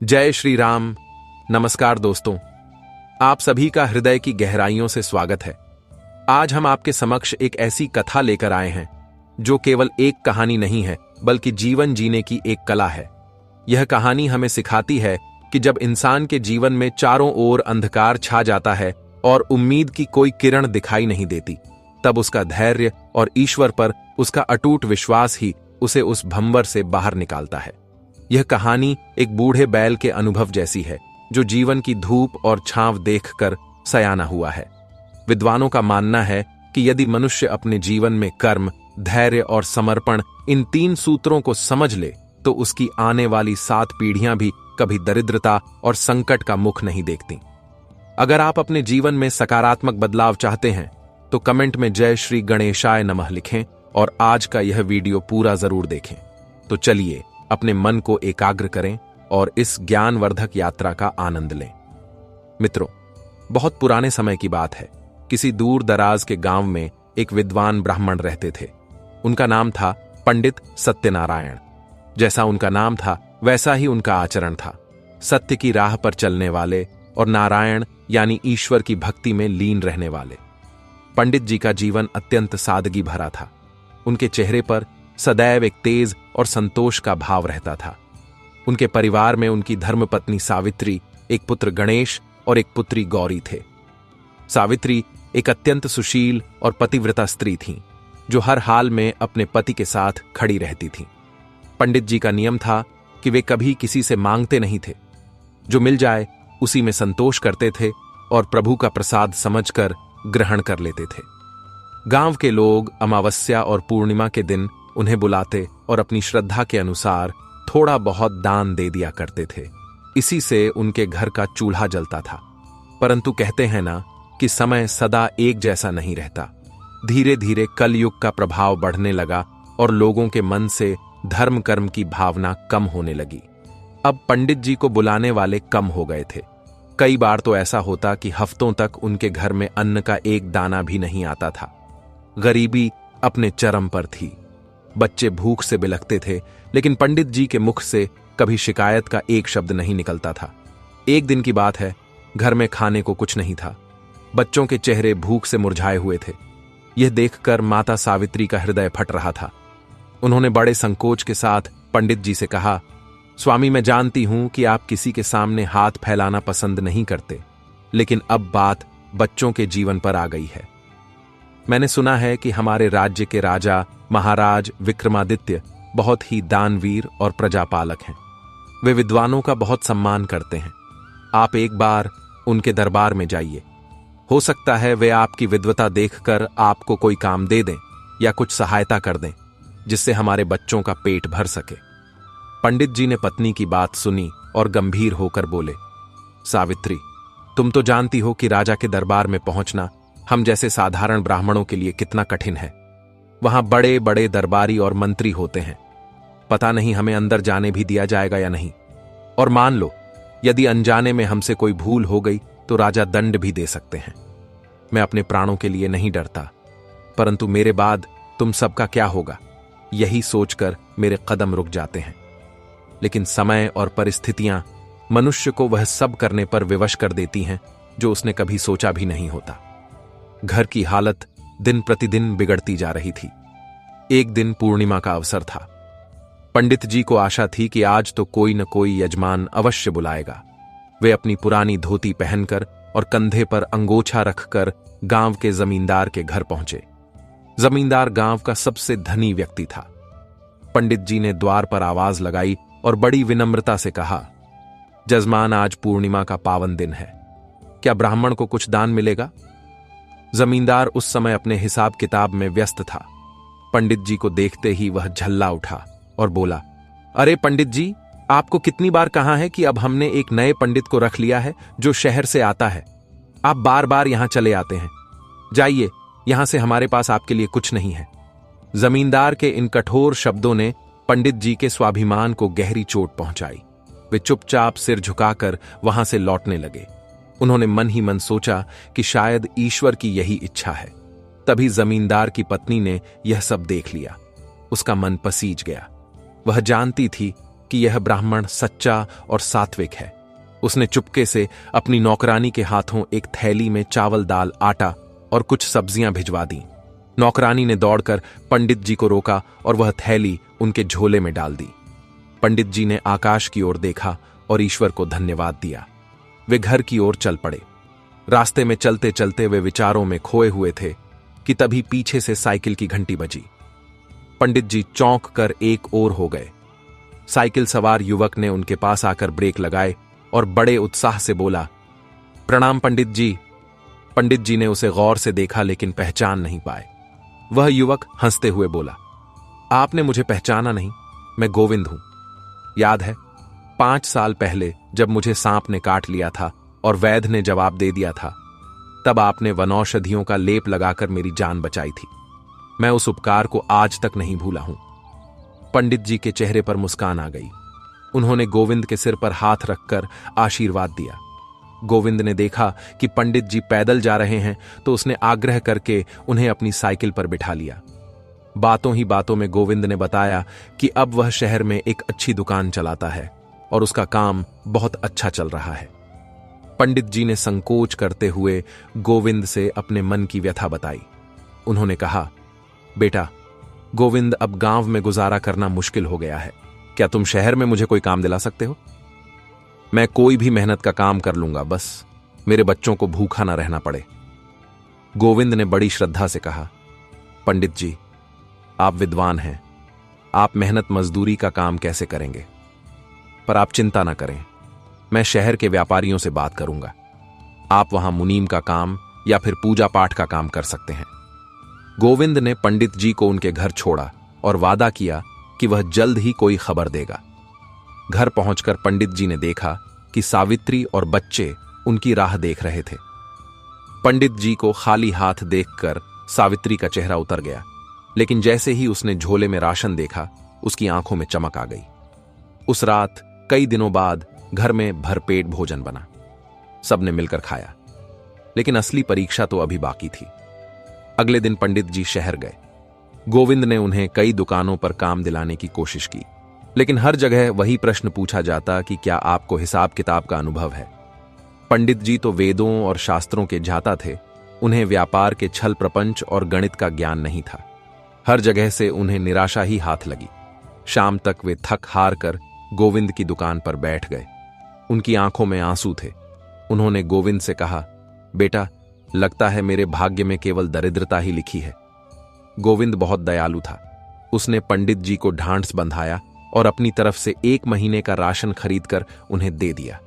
जय श्री राम। नमस्कार दोस्तों, आप सभी का हृदय की गहराइयों से स्वागत है। आज हम आपके समक्ष एक ऐसी कथा लेकर आए हैं जो केवल एक कहानी नहीं है बल्कि जीवन जीने की एक कला है। यह कहानी हमें सिखाती है कि जब इंसान के जीवन में चारों ओर अंधकार छा जाता है और उम्मीद की कोई किरण दिखाई नहीं देती, तब उसका धैर्य और ईश्वर पर उसका अटूट विश्वास ही उसे उस भंवर से बाहर निकालता है। यह कहानी एक बूढ़े बैल के अनुभव जैसी है जो जीवन की धूप और छांव देखकर सयाना हुआ है। विद्वानों का मानना है कि यदि मनुष्य अपने जीवन में कर्म, धैर्य और समर्पण इन तीन सूत्रों को समझ ले तो उसकी आने वाली 7 पीढ़ियां भी कभी दरिद्रता और संकट का मुख नहीं देखती। अगर आप अपने जीवन में सकारात्मक बदलाव चाहते हैं तो कमेंट में जय श्री गणेशाय नमः लिखें और आज का यह वीडियो पूरा जरूर देखें। तो चलिए अपने मन को एकाग्र करें और इस ज्ञानवर्धक यात्रा का आनंद लें। मित्रों, बहुत पुराने समय की बात है। किसी दूर दराज के गांव में एक विद्वान ब्राह्मण रहते थे। उनका नाम था पंडित सत्यनारायण। जैसा उनका नाम था वैसा ही उनका आचरण था। सत्य की राह पर चलने वाले और नारायण यानी ईश्वर की भक्ति में लीन रहने वाले। पंडित जी का जीवन अत्यंत सादगी भरा था। उनके चेहरे पर सदैव एक तेज और संतोष का भाव रहता था। उनके परिवार में उनकी धर्मपत्नी सावित्री, एक पुत्र गणेश और एक पुत्री गौरी थे। सावित्री एक अत्यंत सुशील और पतिव्रता स्त्री थीं, जो हर हाल में अपने पति के साथ खड़ी रहती थीं। पंडित जी का नियम था कि वे कभी किसी से मांगते नहीं थे। जो मिल जाए उसी में संतोष करते थे और प्रभु का प्रसाद समझकर ग्रहण कर लेते थे। गांव के लोग अमावस्या और पूर्णिमा के दिन उन्हें बुलाते और अपनी श्रद्धा के अनुसार थोड़ा बहुत दान दे दिया करते थे। इसी से उनके घर का चूल्हा जलता था। परंतु कहते हैं ना कि समय सदा एक जैसा नहीं रहता। धीरे धीरे कलयुग का प्रभाव बढ़ने लगा और लोगों के मन से धर्म कर्म की भावना कम होने लगी। अब पंडित जी को बुलाने वाले कम हो गए थे। कई बार तो ऐसा होता कि हफ्तों तक उनके घर में अन्न का एक दाना भी नहीं आता था। गरीबी अपने चरम पर थी। बच्चे भूख से बिलखते थे, लेकिन पंडित जी के मुख से कभी शिकायत का एक शब्द नहीं निकलता था। एक दिन की बात है, घर में खाने को कुछ नहीं था। बच्चों के चेहरे भूख से मुरझाए हुए थे। यह देखकर माता सावित्री का हृदय फट रहा था। उन्होंने बड़े संकोच के साथ पंडित जी से कहा, स्वामी, मैं जानती हूं कि आप किसी के सामने हाथ फैलाना पसंद नहीं करते, लेकिन अब बात बच्चों के जीवन पर आ गई है। मैंने सुना है कि हमारे राज्य के राजा महाराज विक्रमादित्य बहुत ही दानवीर और प्रजापालक हैं। वे विद्वानों का बहुत सम्मान करते हैं। आप एक बार उनके दरबार में जाइए। हो सकता है वे आपकी विद्वता देखकर आपको कोई काम दे दें या कुछ सहायता कर दें, जिससे हमारे बच्चों का पेट भर सके। पंडित जी ने पत्नी की बात सुनी और गंभीर होकर बोले, सावित्री, तुम तो जानती हो कि राजा के दरबार में पहुंचना हम जैसे साधारण ब्राह्मणों के लिए कितना कठिन है। वहां बड़े बड़े दरबारी और मंत्री होते हैं। पता नहीं हमें अंदर जाने भी दिया जाएगा या नहीं। और मान लो यदि अनजाने में हमसे कोई भूल हो गई तो राजा दंड भी दे सकते हैं। मैं अपने प्राणों के लिए नहीं डरता, परंतु मेरे बाद तुम सबका क्या होगा, यही सोचकर मेरे कदम रुक जाते हैं। लेकिन समय और परिस्थितियां मनुष्य को वह सब करने पर विवश कर देती हैं जो उसने कभी सोचा भी नहीं होता। घर की हालत दिन प्रतिदिन बिगड़ती जा रही थी। एक दिन पूर्णिमा का अवसर था। पंडित जी को आशा थी कि आज तो कोई न कोई यजमान अवश्य बुलाएगा। वे अपनी पुरानी धोती पहनकर और कंधे पर अंगोछा रखकर गांव के जमींदार के घर पहुंचे। जमींदार गांव का सबसे धनी व्यक्ति था। पंडित जी ने द्वार पर आवाज लगाई और बड़ी विनम्रता से कहा, जजमान, आज पूर्णिमा का पावन दिन है, क्या ब्राह्मण को कुछ दान मिलेगा? जमींदार उस समय अपने हिसाब किताब में व्यस्त था। पंडित जी को देखते ही वह झल्ला उठा और बोला, अरे पंडित जी, आपको कितनी बार कहा है कि अब हमने एक नए पंडित को रख लिया है जो शहर से आता है। आप बार बार यहां चले आते हैं। जाइए, यहां से हमारे पास आपके लिए कुछ नहीं है। जमींदार के इन कठोर शब्दों ने पंडित जी के स्वाभिमान को गहरी चोट पहुंचाई। वे चुपचाप सिर झुकाकर वहां से लौटने लगे। उन्होंने मन ही मन सोचा कि शायद ईश्वर की यही इच्छा है। तभी जमींदार की पत्नी ने यह सब देख लिया। उसका मन पसीज गया। वह जानती थी कि यह ब्राह्मण सच्चा और सात्विक है। उसने चुपके से अपनी नौकरानी के हाथों एक थैली में चावल, दाल, आटा और कुछ सब्जियां भिजवा दी। नौकरानी ने दौड़कर पंडित जी को रोका और वह थैली उनके झोले में डाल दी। पंडित जी ने आकाश की ओर देखा और ईश्वर को धन्यवाद दिया। वे घर की ओर चल पड़े। रास्ते में चलते चलते वे विचारों में खोए हुए थे कि तभी पीछे से साइकिल की घंटी बजी। पंडित जी चौंक कर एक ओर हो गए। साइकिल सवार युवक ने उनके पास आकर ब्रेक लगाए और बड़े उत्साह से बोला, प्रणाम पंडित जी। पंडित जी ने उसे गौर से देखा लेकिन पहचान नहीं पाए। वह युवक हंसते हुए बोला, आपने मुझे पहचाना नहीं? मैं गोविंद हूं। याद है 5 साल पहले जब मुझे सांप ने काट लिया था और वैद्य ने जवाब दे दिया था, तब आपने वनौषधियों का लेप लगाकर मेरी जान बचाई थी। मैं उस उपकार को आज तक नहीं भूला हूं। पंडित जी के चेहरे पर मुस्कान आ गई। उन्होंने गोविंद के सिर पर हाथ रखकर आशीर्वाद दिया। गोविंद ने देखा कि पंडित जी पैदल जा रहे हैं तो उसने आग्रह करके उन्हें अपनी साइकिल पर बिठा लिया। बातों ही बातों में गोविंद ने बताया कि अब वह शहर में एक अच्छी दुकान चलाता है और उसका काम बहुत अच्छा चल रहा है। पंडित जी ने संकोच करते हुए गोविंद से अपने मन की व्यथा बताई। उन्होंने कहा, बेटा गोविंद, अब गांव में गुजारा करना मुश्किल हो गया है। क्या तुम शहर में मुझे कोई काम दिला सकते हो? मैं कोई भी मेहनत का काम कर लूंगा, बस मेरे बच्चों को भूखा ना रहना पड़े। गोविंद ने बड़ी श्रद्धा से कहा, पंडित जी आप विद्वान हैं, आप मेहनत मजदूरी का काम कैसे करेंगे? पर आप चिंता ना करें, मैं शहर के व्यापारियों से बात करूंगा। आप वहां मुनीम का काम या फिर पूजा पाठ का काम कर सकते हैं। गोविंद ने पंडित जी को उनके घर छोड़ा और वादा किया कि वह जल्द ही कोई खबर देगा। घर पहुंचकर पंडित जी ने देखा कि सावित्री और बच्चे उनकी राह देख रहे थे। पंडित जी को खाली हाथ देखकर सावित्री का चेहरा उतर गया, लेकिन जैसे ही उसने झोले में राशन देखा, उसकी आंखों में चमक आ गई। उस रात कई दिनों बाद घर में भरपेट भोजन बना। सबने मिलकर खाया, लेकिन असली परीक्षा तो अभी बाकी थी। अगले दिन पंडित जी शहर गए। गोविंद ने उन्हें कई दुकानों पर काम दिलाने की कोशिश की, लेकिन हर जगह वही प्रश्न पूछा जाता कि क्या आपको हिसाब किताब का अनुभव है? पंडित जी तो वेदों और शास्त्रों के झाता थे, उन्हें व्यापार के छल प्रपंच और गणित का ज्ञान नहीं था। हर जगह से उन्हें निराशा ही हाथ लगी। शाम तक वे थक हार कर गोविंद की दुकान पर बैठ गए। उनकी आंखों में आंसू थे। उन्होंने गोविंद से कहा, बेटा लगता है मेरे भाग्य में केवल दरिद्रता ही लिखी है। गोविंद बहुत दयालु था। उसने पंडित जी को ढांढस बंधाया और अपनी तरफ से 1 महीने का राशन खरीदकर उन्हें दे दिया।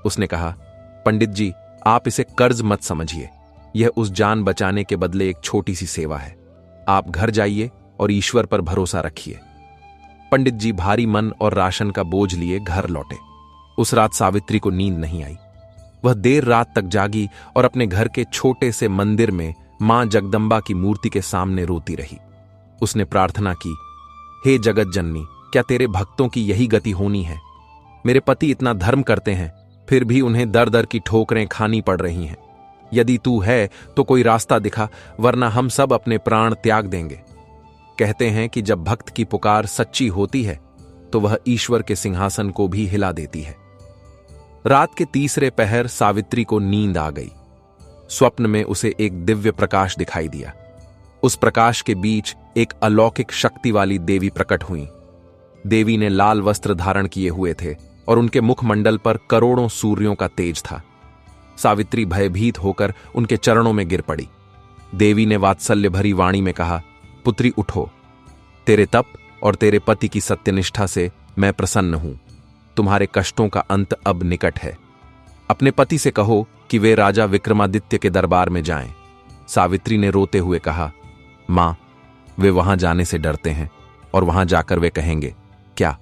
उसने कहा, पंडित जी आप इसे कर्ज मत समझिए, यह उस जान बचाने के बदले एक छोटी सी सेवा है। आप घर जाइए और ईश्वर पर भरोसा रखिए। पंडित जी भारी मन और राशन का बोझ लिए घर लौटे। उस रात सावित्री को नींद नहीं आई। वह देर रात तक जागी और अपने घर के छोटे से मंदिर में मां जगदंबा की मूर्ति के सामने रोती रही। उसने प्रार्थना की, हे जगत जननी, क्या तेरे भक्तों की यही गति होनी है? मेरे पति इतना धर्म करते हैं, फिर भी उन्हें दर दर की ठोकरें खानी पड़ रही हैं। यदि तू है तो कोई रास्ता दिखा, वरना हम सब अपने प्राण त्याग देंगे। कहते हैं कि जब भक्त की पुकार सच्ची होती है तो वह ईश्वर के सिंहासन को भी हिला देती है। रात के तीसरे पहर सावित्री को नींद आ गई। स्वप्न में उसे एक दिव्य प्रकाश दिखाई दिया। उस प्रकाश के बीच एक अलौकिक शक्ति वाली देवी प्रकट हुई। देवी ने लाल वस्त्र धारण किए हुए थे और उनके मुखमंडल पर करोड़ों सूर्यों का तेज था। सावित्री भयभीत होकर उनके चरणों में गिर पड़ी। देवी ने वात्सल्य भरी वाणी में कहा, पुत्री उठो, तेरे तप और तेरे पति की सत्यनिष्ठा से मैं प्रसन्न हूं। तुम्हारे कष्टों का अंत अब निकट है। अपने पति से कहो कि वे राजा विक्रमादित्य के दरबार में जाएं। सावित्री ने रोते हुए कहा, मां, वे वहां जाने से डरते हैं और वहां जाकर वे कहेंगे क्या?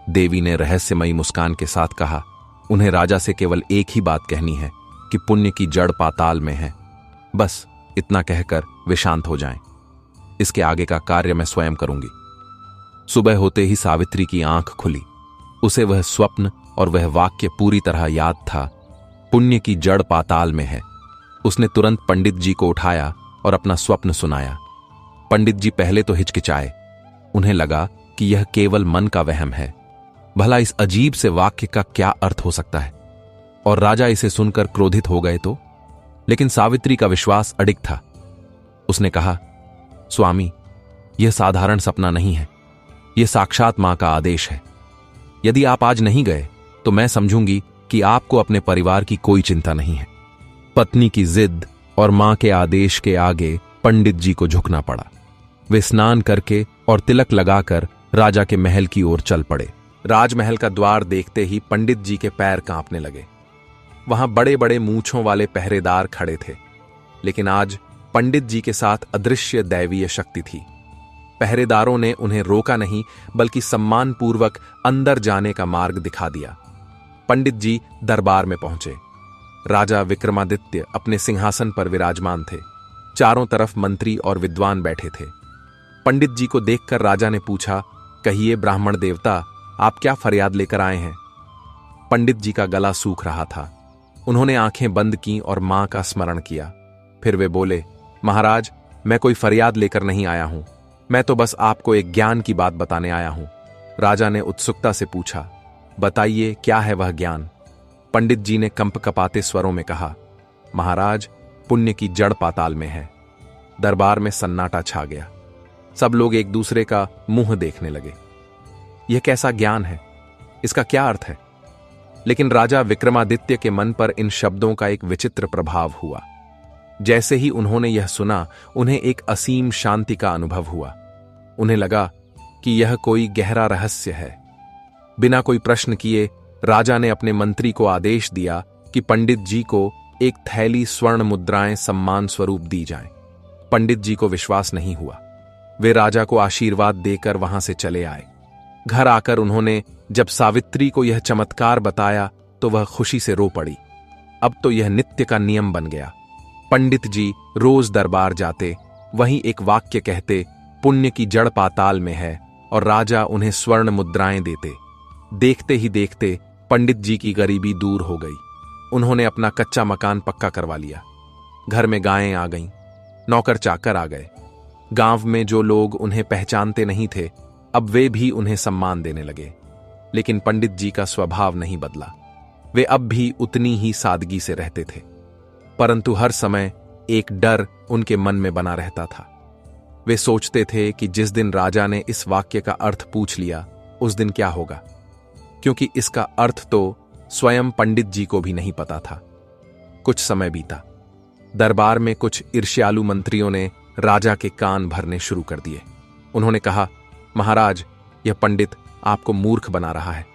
देवी ने रहस्यमयी मुस्कान के साथ कहा, उन्हें राजा से केवल एक ही बात कहनी है कि पुण्य की जड़ पाताल में है। बस इतना कहकर वे शांत हो जाएं। इसके आगे का कार्य मैं स्वयं करूंगी। सुबह होते ही सावित्री की आंख खुली। उसे वह स्वप्न और वह वाक्य पूरी तरह याद था, पुण्य की जड़ पाताल में है। उसने तुरंत पंडित जी को उठाया और अपना स्वप्न सुनाया। पंडित जी पहले तो हिचकिचाए। उन्हें लगा कि यह केवल मन का वहम है, भला इस अजीब से वाक्य का क्या अर्थ हो सकता है? और राजा इसे सुनकर क्रोधित हो गए तो? लेकिन सावित्री का विश्वास अडिग था। उसने कहा, स्वामी, यह साधारण सपना नहीं है, यह साक्षात मां का आदेश है। यदि आप आज नहीं गए तो मैं समझूंगी कि आपको अपने परिवार की कोई चिंता नहीं है। पत्नी की जिद और मां के आदेश के आगे पंडित जी को झुकना पड़ा। वे स्नान करके और तिलक लगाकर राजा के महल की ओर चल पड़े। राजमहल का द्वार देखते ही पंडित जी के पैर कांपने लगे। वहां बड़े बड़े मूंछों वाले पहरेदार खड़े थे, लेकिन आज पंडित जी के साथ अदृश्य दैवीय शक्ति थी। पहरेदारों ने उन्हें रोका नहीं, बल्कि सम्मानपूर्वक अंदर जाने का मार्ग दिखा दिया। पंडित जी दरबार में पहुंचे। राजा विक्रमादित्य अपने सिंहासन पर विराजमान थे। चारों तरफ मंत्री और विद्वान बैठे थे। पंडित जी को देखकर राजा ने पूछा, कहिए ब्राह्मण देवता, आप क्या फरियाद लेकर आए हैं? पंडित जी का गला सूख रहा था। उन्होंने आंखें बंद की और मां का स्मरण किया। फिर वे बोले, महाराज, मैं कोई फरियाद लेकर नहीं आया हूं, मैं तो बस आपको एक ज्ञान की बात बताने आया हूं। राजा ने उत्सुकता से पूछा, बताइए क्या है वह ज्ञान? पंडित जी ने कंपकपाते स्वरों में कहा, महाराज, पुण्य की जड़ पाताल में है। दरबार में सन्नाटा छा गया। सब लोग एक दूसरे का मुंह देखने लगे। यह कैसा ज्ञान है? इसका क्या अर्थ है? लेकिन राजा विक्रमादित्य के मन पर इन शब्दों का एक विचित्र प्रभाव हुआ। जैसे ही उन्होंने यह सुना, उन्हें एक असीम शांति का अनुभव हुआ। उन्हें लगा कि यह कोई गहरा रहस्य है। बिना कोई प्रश्न किए राजा ने अपने मंत्री को आदेश दिया कि पंडित जी को एक थैली स्वर्ण मुद्राएं सम्मान स्वरूप दी जाएं। पंडित जी को विश्वास नहीं हुआ। वे राजा को आशीर्वाद देकर वहां से चले आए। घर आकर उन्होंने जब सावित्री को यह चमत्कार बताया तो वह खुशी से रो पड़ी। अब तो यह नित्य का नियम बन गया। पंडित जी रोज दरबार जाते, वहीं एक वाक्य कहते, पुण्य की जड़ पाताल में है, और राजा उन्हें स्वर्ण मुद्राएं देते। देखते ही देखते पंडित जी की गरीबी दूर हो गई। उन्होंने अपना कच्चा मकान पक्का करवा लिया। घर में गायें आ गईं, नौकर चाकर आ गए। गांव में जो लोग उन्हें पहचानते नहीं थे, अब वे भी उन्हें सम्मान देने लगे। लेकिन पंडित जी का स्वभाव नहीं बदला। वे अब भी उतनी ही सादगी से रहते थे, परंतु हर समय एक डर उनके मन में बना रहता था। वे सोचते थे कि जिस दिन राजा ने इस वाक्य का अर्थ पूछ लिया, उस दिन क्या होगा, क्योंकि इसका अर्थ तो स्वयं पंडित जी को भी नहीं पता था। कुछ समय बीता। दरबार में कुछ ईर्ष्यालु मंत्रियों ने राजा के कान भरने शुरू कर दिए। उन्होंने कहा, महाराज, यह पंडित आपको मूर्ख बना रहा है।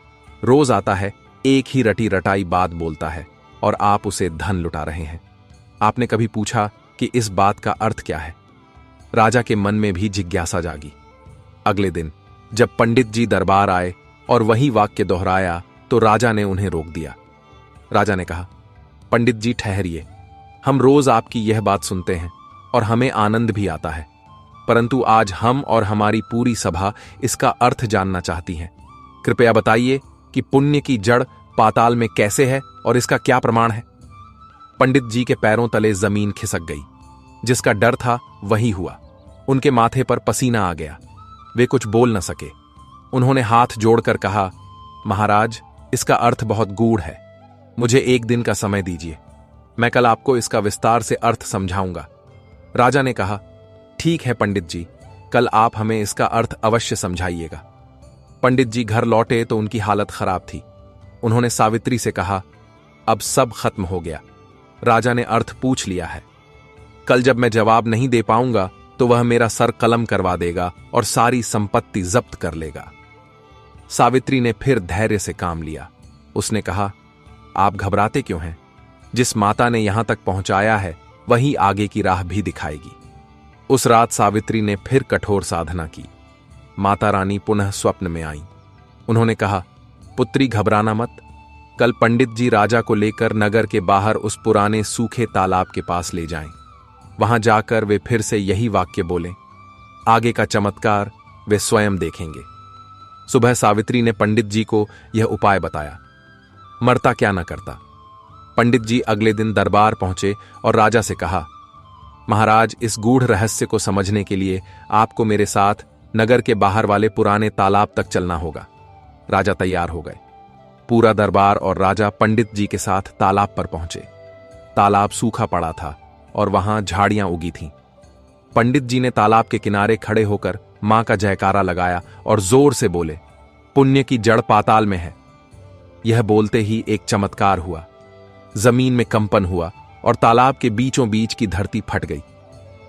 रोज आता है, एक ही रटी रटाई बात बोलता है, और आप उसे धन लुटा रहे हैं। आपने कभी पूछा कि इस बात का अर्थ क्या है? राजा के मन में भी जिज्ञासा जागी। अगले दिन जब पंडित जी दरबार आए और वही वाक्य दोहराया तो राजा ने उन्हें रोक दिया। राजा ने कहा, पंडित जी ठहरिए, हम रोज आपकी यह बात सुनते हैं और हमें आनंद भी आता है, परंतु आज हम और हमारी पूरी सभा इसका अर्थ जानना चाहती है। कृपया बताइए कि पुण्य की जड़ पाताल में कैसे है और इसका क्या प्रमाण है? पंडित जी के पैरों तले जमीन खिसक गई। जिसका डर था वही हुआ। उनके माथे पर पसीना आ गया। वे कुछ बोल न सके। उन्होंने हाथ जोड़कर कहा, महाराज, इसका अर्थ बहुत गूढ़ है। मुझे एक दिन का समय दीजिए, मैं कल आपको इसका विस्तार से अर्थ समझाऊंगा। राजा ने कहा, ठीक है पंडित जी, कल आप हमें इसका अर्थ अवश्य समझाइएगा। पंडित जी घर लौटे तो उनकी हालत खराब थी। उन्होंने सावित्री से कहा, अब सब खत्म हो गया। राजा ने अर्थ पूछ लिया है। कल जब मैं जवाब नहीं दे पाऊंगा तो वह मेरा सर कलम करवा देगा और सारी संपत्ति जब्त कर लेगा। सावित्री ने फिर धैर्य से काम लिया। उसने कहा, आप घबराते क्यों हैं? जिस माता ने यहां तक पहुंचाया है वही आगे की राह भी दिखाएगी। उस रात सावित्री ने फिर कठोर साधना की। माता रानी पुनः स्वप्न में आई। उन्होंने कहा, पुत्री घबराना मत। कल पंडित जी राजा को लेकर नगर के बाहर उस पुराने सूखे तालाब के पास ले जाएं। वहां जाकर वे फिर से यही वाक्य बोलें। आगे का चमत्कार वे स्वयं देखेंगे। सुबह सावित्री ने पंडित जी को यह उपाय बताया। मरता क्या न करता। पंडित जी अगले दिन दरबार पहुंचे और राजा से कहा, महाराज, इस गूढ़ रहस्य को समझने के लिए आपको मेरे साथ नगर के बाहर वाले पुराने तालाब तक चलना होगा। राजा तैयार हो गए। पूरा दरबार और राजा पंडित जी के साथ तालाब पर पहुंचे। तालाब सूखा पड़ा था और वहां झाड़ियां उगी थीं। पंडित जी ने तालाब के किनारे खड़े होकर मां का जयकारा लगाया और जोर से बोले, पुण्य की जड़ पाताल में है। यह बोलते ही एक चमत्कार हुआ। जमीन में कंपन हुआ और तालाब के बीचों बीच की धरती फट गई।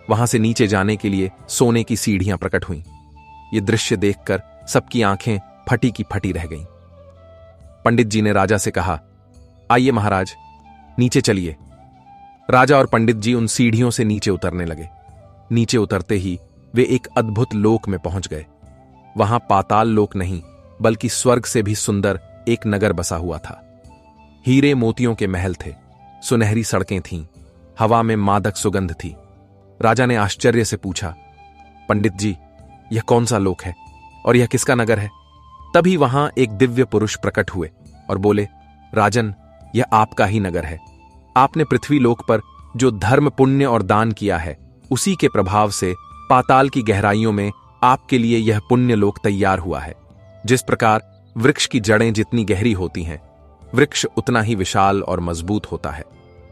वहां से नीचे जाने के लिए सोने की सीढ़ियां प्रकट हुईं। यह दृश्य देखकर सबकी आंखें फटी की फटी रह गईं। पंडित जी ने राजा से कहा, आइए महाराज, नीचे चलिए। राजा और पंडित जी उन सीढ़ियों से नीचे उतरने लगे। नीचे उतरते ही वे एक अद्भुत लोक में पहुंच गए। वहां पाताल लोक नहीं, बल्कि स्वर्ग से भी सुंदर एक नगर बसा हुआ था। हीरे मोतियों के महल थे, सुनहरी सड़कें थीं, हवा में मादक सुगंध थी। राजा ने आश्चर्य से पूछा, पंडित जी, यह कौन सा लोक है और यह किसका नगर है? तभी वहां एक दिव्य पुरुष प्रकट हुए और बोले, राजन, यह आपका ही नगर है। आपने पृथ्वी लोक पर जो धर्म, पुण्य और दान किया है, उसी के प्रभाव से पाताल की गहराइयों में आपके लिए यह पुण्य लोक तैयार हुआ है। जिस प्रकार वृक्ष की जड़ें जितनी गहरी होती हैं, वृक्ष उतना ही विशाल और मजबूत होता है,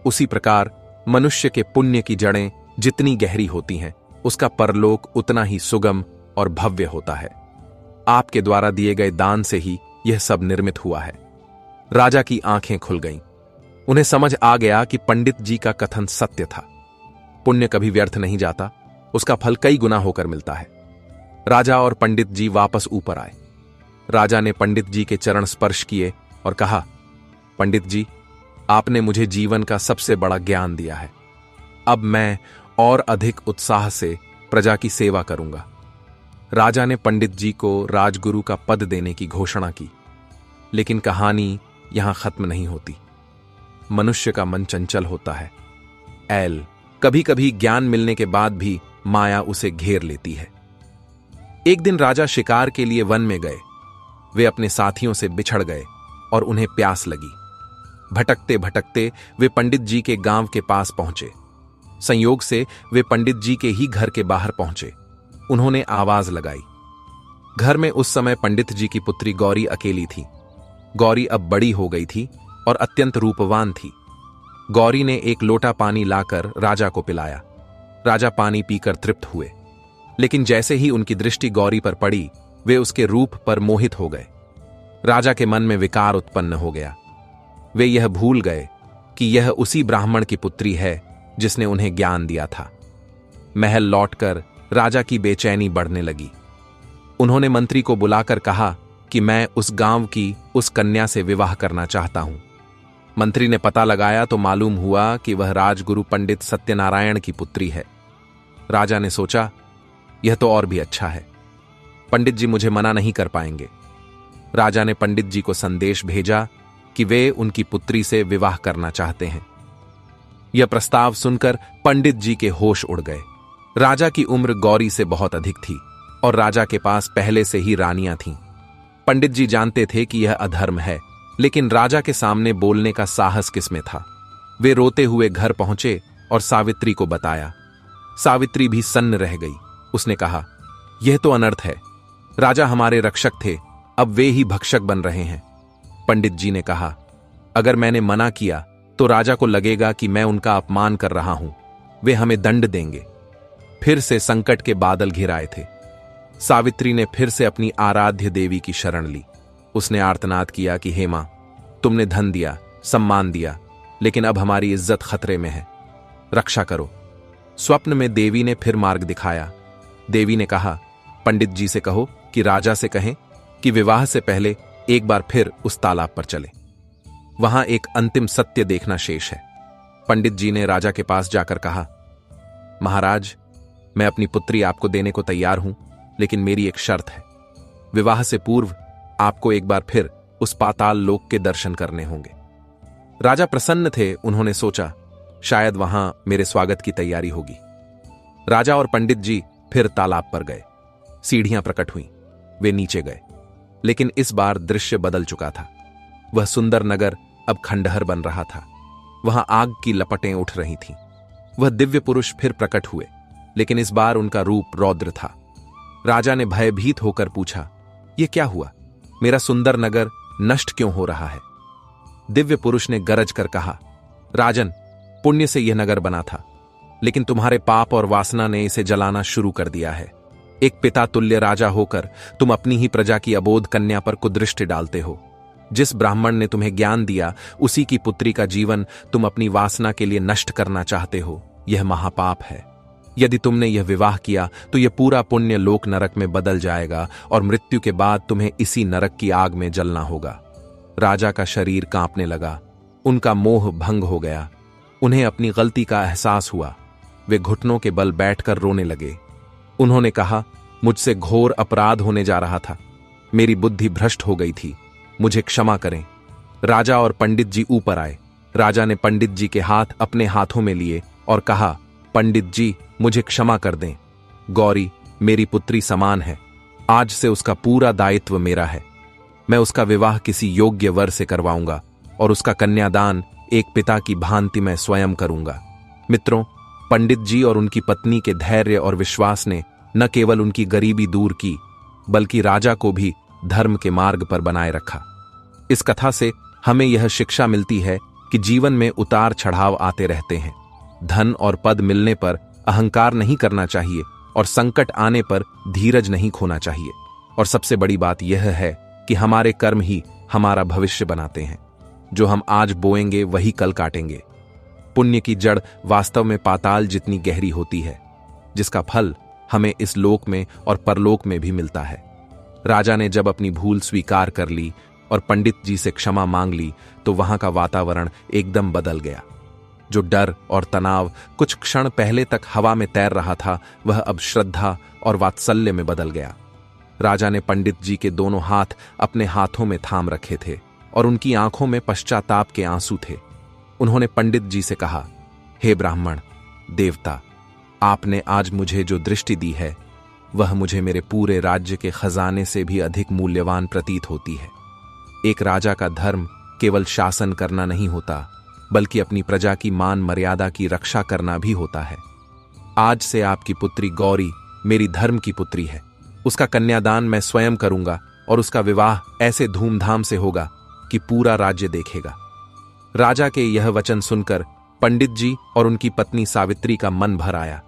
उसी प्रकार मनुष्य के पुण्य की जड़ें जितनी गहरी होती हैं, उसका परलोक उतना ही सुगम और भव्य होता है। आपके द्वारा दिए गए दान से ही यह सब निर्मित हुआ है। राजा की आंखें खुल गईं। उन्हें समझ आ गया कि पंडित जी का कथन सत्य था। पुण्य कभी व्यर्थ नहीं जाता, उसका फल कई गुना होकर मिलता है। राजा और पंडित जी वापस ऊपर आए। राजा ने पंडित जी के चरण स्पर्श किए और कहा, पंडित जी, आपने मुझे जीवन का सबसे बड़ा ज्ञान दिया है। अब मैं और अधिक उत्साह से प्रजा की सेवा करूंगा। राजा ने पंडित जी को राजगुरु का पद देने की घोषणा की। लेकिन कहानी यहां खत्म नहीं होती। मनुष्य का मन चंचल होता है। कभी कभी ज्ञान मिलने के बाद भी माया उसे घेर लेती है। एक दिन राजा शिकार के लिए वन में गए। वे अपने साथियों से बिछड़ गए और उन्हें प्यास लगी। भटकते भटकते वे पंडित जी के गांव के पास पहुंचे। संयोग से वे पंडित जी के ही घर के बाहर पहुंचे। उन्होंने आवाज लगाई। घर में उस समय पंडित जी की पुत्री गौरी अकेली थी। गौरी अब बड़ी हो गई थी और अत्यंत रूपवान थी। गौरी ने एक लोटा पानी लाकर राजा को पिलाया। राजा पानी पीकर तृप्त हुए, लेकिन जैसे ही उनकी दृष्टि गौरी पर पड़ी, वे उसके रूप पर मोहित हो गए। राजा के मन में विकार उत्पन्न हो गया। वे यह भूल गए कि यह उसी ब्राह्मण की पुत्री है जिसने उन्हें ज्ञान दिया था। महल लौटकर राजा की बेचैनी बढ़ने लगी। उन्होंने मंत्री को बुलाकर कहा कि मैं उस गांव की उस कन्या से विवाह करना चाहता हूं। मंत्री ने पता लगाया तो मालूम हुआ कि वह राजगुरु पंडित सत्यनारायण की पुत्री है। राजा ने सोचा, यह तो और भी अच्छा है। पंडित जी मुझे मना नहीं कर पाएंगे। राजा ने पंडित जी को संदेश भेजा कि वे उनकी पुत्री से विवाह करना चाहते हैं। यह प्रस्ताव सुनकर पंडित जी के होश उड़ गए। राजा की उम्र गौरी से बहुत अधिक थी और राजा के पास पहले से ही रानियां थीं। पंडित जी जानते थे कि यह अधर्म है, लेकिन राजा के सामने बोलने का साहस किसमें था। वे रोते हुए घर पहुंचे और सावित्री को बताया। सावित्री भी सन्न रह गई। उसने कहा, यह तो अनर्थ है। राजा हमारे रक्षक थे, अब वे ही भक्षक बन रहे हैं। पंडित जी ने कहा, अगर मैंने मना किया तो राजा को लगेगा कि मैं उनका अपमान कर रहा हूं। वे हमें दंड देंगे। फिर से संकट के बादल घिर आए थे। सावित्री ने फिर से अपनी आराध्य देवी की शरण ली। उसने आर्तनाद किया कि हे मां, तुमने धन दिया, सम्मान दिया, लेकिन अब हमारी इज्जत खतरे में है। रक्षा करो। स्वप्न में देवी ने फिर मार्ग दिखाया। देवी ने कहा, पंडित जी से कहो कि राजा से कहें कि विवाह से पहले एक बार फिर उस तालाब पर चले। वहां एक अंतिम सत्य देखना शेष है। पंडित जी ने राजा के पास जाकर कहा, महाराज, मैं अपनी पुत्री आपको देने को तैयार हूं, लेकिन मेरी एक शर्त है। विवाह से पूर्व आपको एक बार फिर उस पाताल लोक के दर्शन करने होंगे। राजा प्रसन्न थे। उन्होंने सोचा, शायद वहां मेरे स्वागत की तैयारी होगी। राजा और पंडित जी फिर तालाब पर गए। सीढ़ियां प्रकट हुईं। वे नीचे गए, लेकिन इस बार दृश्य बदल चुका था। वह सुंदर नगर अब खंडहर बन रहा था। वहां आग की लपटें उठ रही थीं। वह दिव्य पुरुष फिर प्रकट हुए, लेकिन इस बार उनका रूप रौद्र था। राजा ने भयभीत होकर पूछा, यह क्या हुआ? मेरा सुंदर नगर नष्ट क्यों हो रहा है? दिव्य पुरुष ने गरज कर कहा, राजन, पुण्य से यह नगर बना था, लेकिन तुम्हारे पाप और वासना ने इसे जलाना शुरू कर दिया है। एक पिता तुल्य राजा होकर तुम अपनी ही प्रजा की अबोध कन्या पर कुदृष्टि डालते हो। जिस ब्राह्मण ने तुम्हें ज्ञान दिया, उसी की पुत्री का जीवन तुम अपनी वासना के लिए नष्ट करना चाहते हो। यह महापाप है। यदि तुमने यह विवाह किया तो यह पूरा पुण्य लोक नरक में बदल जाएगा और मृत्यु के बाद तुम्हें इसी नरक की आग में जलना होगा। राजा का शरीर कांपने लगा। उनका मोह भंग हो गया। उन्हें अपनी गलती का एहसास हुआ। वे घुटनों के बल बैठकर रोने लगे। उन्होंने कहा, मुझसे घोर अपराध होने जा रहा था। मेरी बुद्धि भ्रष्ट हो गई थी। मुझे क्षमा करें। राजा और पंडित जी ऊपर आए। राजा ने पंडित जी के हाथ अपने हाथों में लिए और कहा, पंडित जी, मुझे क्षमा कर दें। गौरी मेरी पुत्री समान है। आज से उसका पूरा दायित्व मेरा है। मैं उसका विवाह किसी योग्य वर से करवाऊंगा और उसका कन्यादान एक पिता की भांति मैं स्वयं करूंगा। मित्रों, पंडित जी और उनकी पत्नी के धैर्य और विश्वास ने न केवल उनकी गरीबी दूर की, बल्कि राजा को भी धर्म के मार्ग पर बनाए रखा। इस कथा से हमें यह शिक्षा मिलती है कि जीवन में उतार चढ़ाव आते रहते हैं। धन और पद मिलने पर अहंकार नहीं करना चाहिए और संकट आने पर धीरज नहीं खोना चाहिए। और सबसे बड़ी बात यह है कि हमारे कर्म ही हमारा भविष्य बनाते हैं। जो हम आज बोएंगे वही कल काटेंगे। पुण्य की जड़ वास्तव में पाताल जितनी गहरी होती है, जिसका फल हमें इस लोक में और परलोक में भी मिलता है। राजा ने जब अपनी भूल स्वीकार कर ली और पंडित जी से क्षमा मांग ली तो वहां का वातावरण एकदम बदल गया। जो डर और तनाव कुछ क्षण पहले तक हवा में तैर रहा था, वह अब श्रद्धा और वात्सल्य में बदल गया। राजा ने पंडित जी के दोनों हाथ अपने हाथों में थाम रखे थे और उनकी आंखों में पश्चाताप के आंसू थे। उन्होंने पंडित जी से कहा, हे ब्राह्मण देवता, आपने आज मुझे जो दृष्टि दी है वह मुझे मेरे पूरे राज्य के खजाने से भी अधिक मूल्यवान प्रतीत होती है। एक राजा का धर्म केवल शासन करना नहीं होता, बल्कि अपनी प्रजा की मान मर्यादा की रक्षा करना भी होता है। आज से आपकी पुत्री गौरी मेरी धर्म की पुत्री है। उसका कन्यादान मैं स्वयं करूंगा और उसका विवाह ऐसे धूमधाम से होगा कि पूरा राज्य देखेगा। राजा के यह वचन सुनकर पंडित जी और उनकी पत्नी सावित्री का मन भर आया।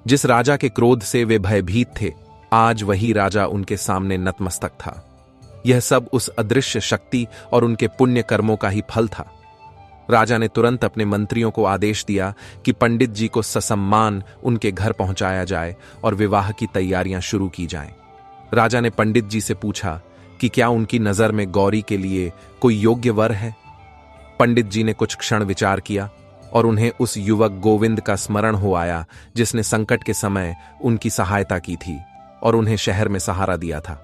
जिस राजा के क्रोध से वे भयभीत थे, आज वही राजा उनके सामने नतमस्तक था। यह सब उस अदृश्य शक्ति और उनके पुण्य कर्मों का ही फल था। राजा ने तुरंत अपने मंत्रियों को आदेश दिया कि पंडित जी को ससम्मान उनके घर पहुंचाया जाए और विवाह की तैयारियां शुरू की जाएं। राजा ने पंडित जी से पूछा कि क्या उनकी नजर में गौरी के लिए कोई योग्य वर है। पंडित जी ने कुछ क्षण विचार किया और उन्हें उस युवक गोविंद का स्मरण हो आया, जिसने संकट के समय उनकी सहायता की थी और उन्हें शहर में सहारा दिया था।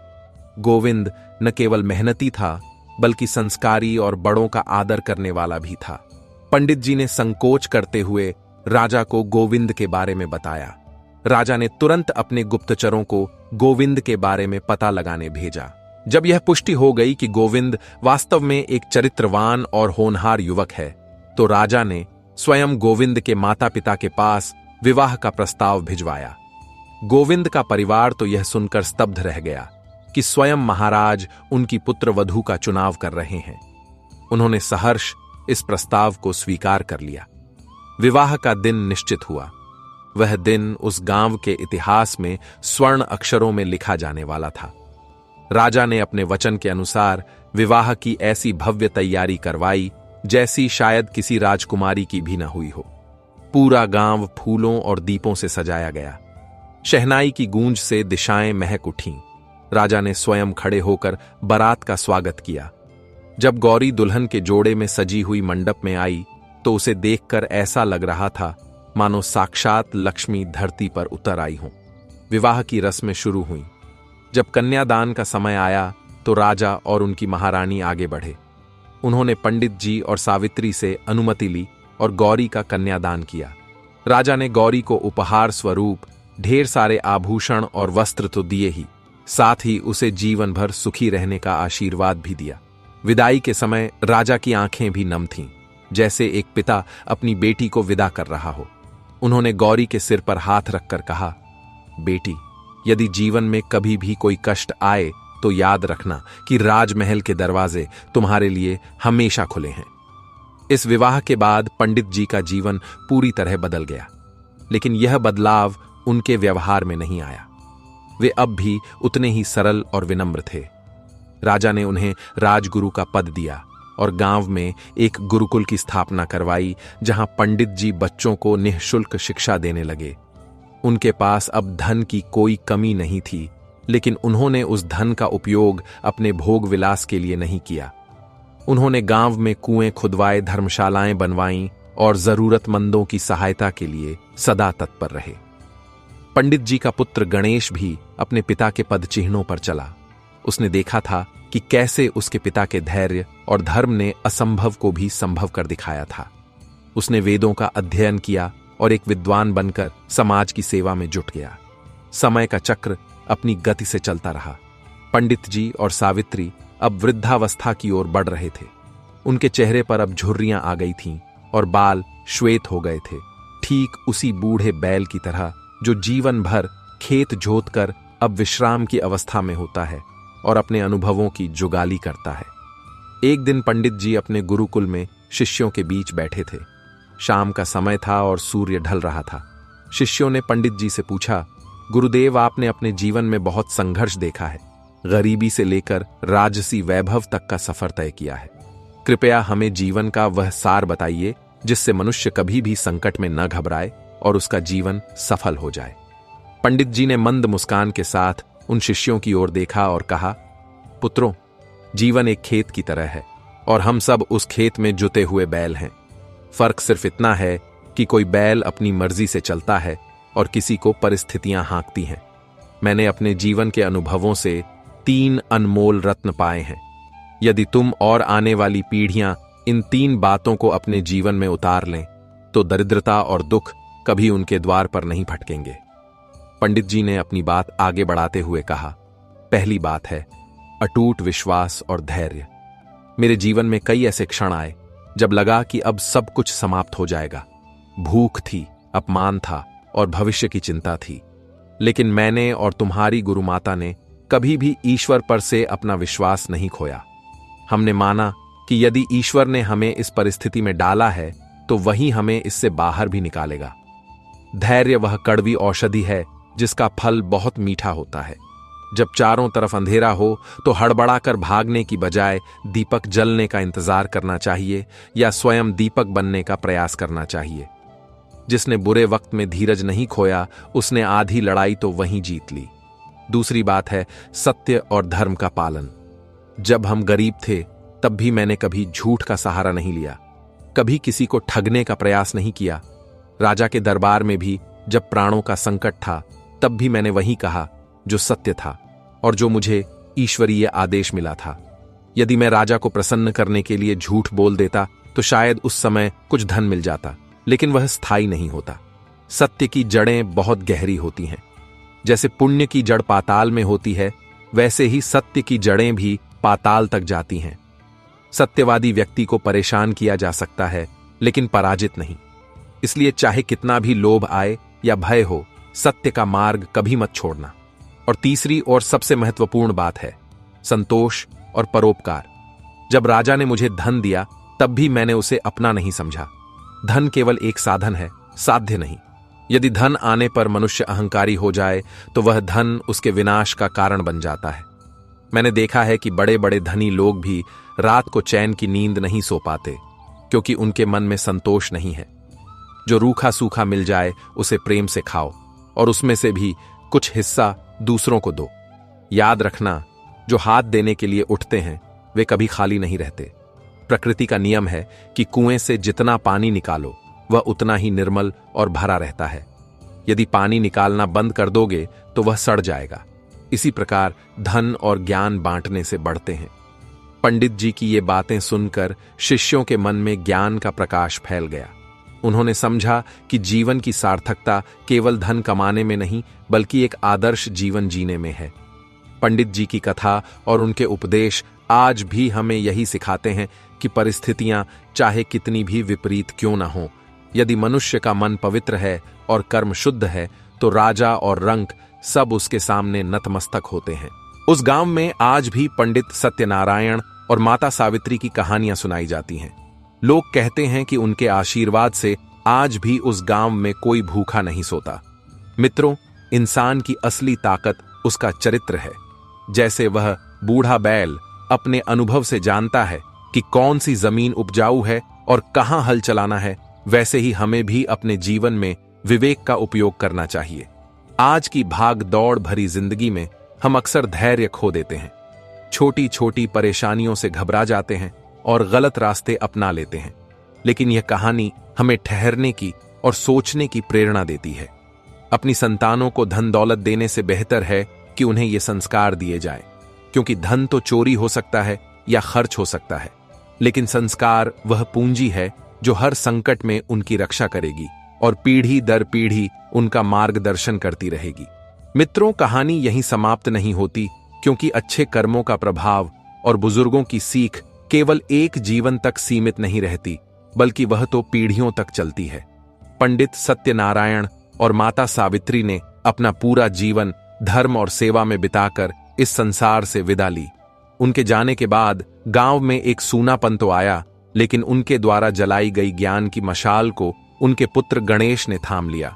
गोविंद न केवल मेहनती था, बल्कि संस्कारी और बड़ों का आदर करने वाला भी था। पंडित जी ने संकोच करते हुए राजा को गोविंद के बारे में बताया। राजा ने तुरंत अपने गुप्तचरों को गोविंद के बारे में पता लगाने भेजा। जब यह पुष्टि हो गई कि गोविंद वास्तव में एक चरित्रवान और होनहार युवक है, तो राजा ने स्वयं गोविंद के माता पिता के पास विवाह का प्रस्ताव भिजवाया। गोविंद का परिवार तो यह सुनकर स्तब्ध रह गया कि स्वयं महाराज उनकी पुत्र वधू का चुनाव कर रहे हैं। उन्होंने सहर्ष इस प्रस्ताव को स्वीकार कर लिया। विवाह का दिन निश्चित हुआ। वह दिन उस गांव के इतिहास में स्वर्ण अक्षरों में लिखा जाने वाला था। राजा ने अपने वचन के अनुसार विवाह की ऐसी भव्य तैयारी करवाई जैसी शायद किसी राजकुमारी की भी न हुई हो। पूरा गांव फूलों और दीपों से सजाया गया। शहनाई की गूंज से दिशाएं महक उठीं। राजा ने स्वयं खड़े होकर बारात का स्वागत किया। जब गौरी दुल्हन के जोड़े में सजी हुई मंडप में आई तो उसे देखकर ऐसा लग रहा था मानो साक्षात लक्ष्मी धरती पर उतर आई हो। विवाह की रस्में शुरू हुईं। जब कन्यादान का समय आया तो राजा और उनकी महारानी आगे बढ़े। उन्होंने पंडित जी और सावित्री से अनुमति ली और गौरी का कन्यादान किया। राजा ने गौरी को उपहार स्वरूप ढेर सारे आभूषण और वस्त्र तो दिए ही, साथ ही उसे जीवन भर सुखी रहने का आशीर्वाद भी दिया। विदाई के समय राजा की आंखें भी नम थीं, जैसे एक पिता अपनी बेटी को विदा कर रहा हो। उन्होंने गौरी के सिर पर हाथ रखकर कहा, बेटी, यदि जीवन में कभी भी कोई कष्ट आए तो याद रखना कि राजमहल के दरवाजे तुम्हारे लिए हमेशा खुले हैं। इस विवाह के बाद पंडित जी का जीवन पूरी तरह बदल गया, लेकिन यह बदलाव उनके व्यवहार में नहीं आया। वे अब भी उतने ही सरल और विनम्र थे। राजा ने उन्हें राजगुरु का पद दिया और गांव में एक गुरुकुल की स्थापना करवाई, जहां पंडित जी बच्चों को निःशुल्क शिक्षा देने लगे। उनके पास अब धन की कोई कमी नहीं थी, लेकिन उन्होंने उस धन का उपयोग अपने भोग विलास के लिए नहीं किया। उन्होंने गांव में कुएं खुदवाए, धर्मशालाएं बनवाईं और जरूरतमंदों की सहायता के लिए सदा तत्पर रहे। पंडित जी का पुत्र गणेश भी अपने पिता के पद चिन्हों पर चला। उसने देखा था कि कैसे उसके पिता के धैर्य और धर्म ने असंभव को भी संभव कर दिखाया था। उसने वेदों का अध्ययन किया और एक विद्वान बनकर समाज की सेवा में जुट गया। समय का चक्र अपनी गति से चलता रहा। पंडित जी और सावित्री अब वृद्धावस्था की ओर बढ़ रहे थे। उनके चेहरे पर अब झुर्रियां आ गई थीं और बाल श्वेत हो गए थे, ठीक उसी बूढ़े बैल की तरह जो जीवन भर खेत जोत कर अब विश्राम की अवस्था में होता है और अपने अनुभवों की जुगाली करता है। एक दिन पंडित जी अपने गुरुकुल में शिष्यों के बीच बैठे थे। शाम का समय था और सूर्य ढल रहा था। शिष्यों ने पंडित जी से पूछा, गुरुदेव, आपने अपने जीवन में बहुत संघर्ष देखा है, गरीबी से लेकर राजसी वैभव तक का सफर तय किया है। कृपया हमें जीवन का वह सार बताइए जिससे मनुष्य कभी भी संकट में न घबराए और उसका जीवन सफल हो जाए। पंडित जी ने मंद मुस्कान के साथ उन शिष्यों की ओर देखा और कहा, पुत्रों, जीवन एक खेत की तरह है और हम सब उस खेत में जुते हुए बैल हैं। फर्क सिर्फ इतना है कि कोई बैल अपनी मर्जी से चलता है और किसी को परिस्थितियां हाँकती हैं। मैंने अपने जीवन के अनुभवों से 3 अनमोल रत्न पाए हैं। यदि तुम और आने वाली पीढ़ियां इन 3 बातों को अपने जीवन में उतार लें तो दरिद्रता और दुख कभी उनके द्वार पर नहीं भटकेंगे। पंडित जी ने अपनी बात आगे बढ़ाते हुए कहा, पहली बात है अटूट विश्वास और धैर्य। मेरे जीवन में कई ऐसे क्षण आए जब लगा कि अब सब कुछ समाप्त हो जाएगा। भूख थी, अपमान था और भविष्य की चिंता थी, लेकिन मैंने और तुम्हारी गुरु माता ने कभी भी ईश्वर पर से अपना विश्वास नहीं खोया। हमने माना कि यदि ईश्वर ने हमें इस परिस्थिति में डाला है तो वही हमें इससे बाहर भी निकालेगा। धैर्य वह कड़वी औषधि है जिसका फल बहुत मीठा होता है। जब चारों तरफ अंधेरा हो तो हड़बड़ाकर भागने की बजाय दीपक जलने का इंतजार करना चाहिए या स्वयं दीपक बनने का प्रयास करना चाहिए। जिसने बुरे वक्त में धीरज नहीं खोया उसने आधी लड़ाई तो वहीं जीत ली। दूसरी बात है सत्य और धर्म का पालन। जब हम गरीब थे तब भी मैंने कभी झूठ का सहारा नहीं लिया, कभी किसी को ठगने का प्रयास नहीं किया। राजा के दरबार में भी जब प्राणों का संकट था तब भी मैंने वही कहा जो सत्य था और जो मुझे ईश्वरीय आदेश मिला था। यदि मैं राजा को प्रसन्न करने के लिए झूठ बोल देता तो शायद उस समय कुछ धन मिल जाता, लेकिन वह स्थायी नहीं होता। सत्य की जड़ें बहुत गहरी होती हैं। जैसे पुण्य की जड़ पाताल में होती है, वैसे ही सत्य की जड़ें भी पाताल तक जाती हैं। सत्यवादी व्यक्ति को परेशान किया जा सकता है, लेकिन पराजित नहीं। इसलिए चाहे कितना भी लोभ आए या भय हो, सत्य का मार्ग कभी मत छोड़ना। और तीसरी और सबसे महत्वपूर्ण बात है संतोष और परोपकार। जब राजा ने मुझे धन दिया तब भी मैंने उसे अपना नहीं समझा। धन केवल एक साधन है, साध्य नहीं। यदि धन आने पर मनुष्य अहंकारी हो जाए तो वह धन उसके विनाश का कारण बन जाता है। मैंने देखा है कि बड़े बड़े धनी लोग भी रात को चैन की नींद नहीं सो पाते, क्योंकि उनके मन में संतोष नहीं है। जो रूखा सूखा मिल जाए उसे प्रेम से खाओ और उसमें से भी कुछ हिस्सा दूसरों को दो। याद रखना, जो हाथ देने के लिए उठते हैं वे कभी खाली नहीं रहते। प्रकृति का नियम है कि कुएं से जितना पानी निकालो वह उतना ही निर्मल और भरा रहता है। यदि पानी निकालना बंद कर दोगे तो वह सड़ जाएगा। इसी प्रकार धन और ज्ञान बांटने से बढ़ते हैं। पंडित जी की ये बातें सुनकर शिष्यों के मन में ज्ञान का प्रकाश फैल गया। उन्होंने समझा कि जीवन की सार्थकता केवल धन कमाने में नहीं, बल्कि एक आदर्श जीवन जीने में है। पंडित जी की कथा और उनके उपदेश आज भी हमें यही सिखाते हैं कि परिस्थितियां चाहे कितनी भी विपरीत क्यों न हों, यदि मनुष्य का मन पवित्र है और कर्म शुद्ध है तो राजा और रंक सब उसके सामने नतमस्तक होते हैं। उस गांव में आज भी पंडित सत्यनारायण और माता सावित्री की कहानियां सुनाई जाती हैं। लोग कहते हैं कि उनके आशीर्वाद से आज भी उस गांव में कोई भूखा नहीं सोता। मित्रों, इंसान की असली ताकत उसका चरित्र है। जैसे वह बूढ़ा बैल अपने अनुभव से जानता है कि कौन सी जमीन उपजाऊ है और कहां हल चलाना है, वैसे ही हमें भी अपने जीवन में विवेक का उपयोग करना चाहिए। आज की भाग दौड़ भरी जिंदगी में हम अक्सर धैर्य खो देते हैं, छोटी छोटी परेशानियों से घबरा जाते हैं और गलत रास्ते अपना लेते हैं। लेकिन यह कहानी हमें ठहरने की और सोचने की प्रेरणा देती है। अपनी संतानों को धन दौलत देने से बेहतर है कि उन्हें ये संस्कार दिए जाएं, क्योंकि धन तो चोरी हो सकता है या खर्च हो सकता है, लेकिन संस्कार वह पूंजी है जो हर संकट में उनकी रक्षा करेगी और पीढ़ी दर पीढ़ी उनका मार्गदर्शन करती रहेगी। मित्रों, कहानी यहीं समाप्त नहीं होती, क्योंकि अच्छे कर्मों का प्रभाव और बुजुर्गों की सीख केवल एक जीवन तक सीमित नहीं रहती, बल्कि वह तो पीढ़ियों तक चलती है। पंडित सत्यनारायण और माता सावित्री ने अपना पूरा जीवन धर्म और सेवा में बिताकर इस संसार से विदा ली। उनके जाने के बाद गांव में एक सूनापन तो आया, लेकिन उनके द्वारा जलाई गई ज्ञान की मशाल को उनके पुत्र गणेश ने थाम लिया।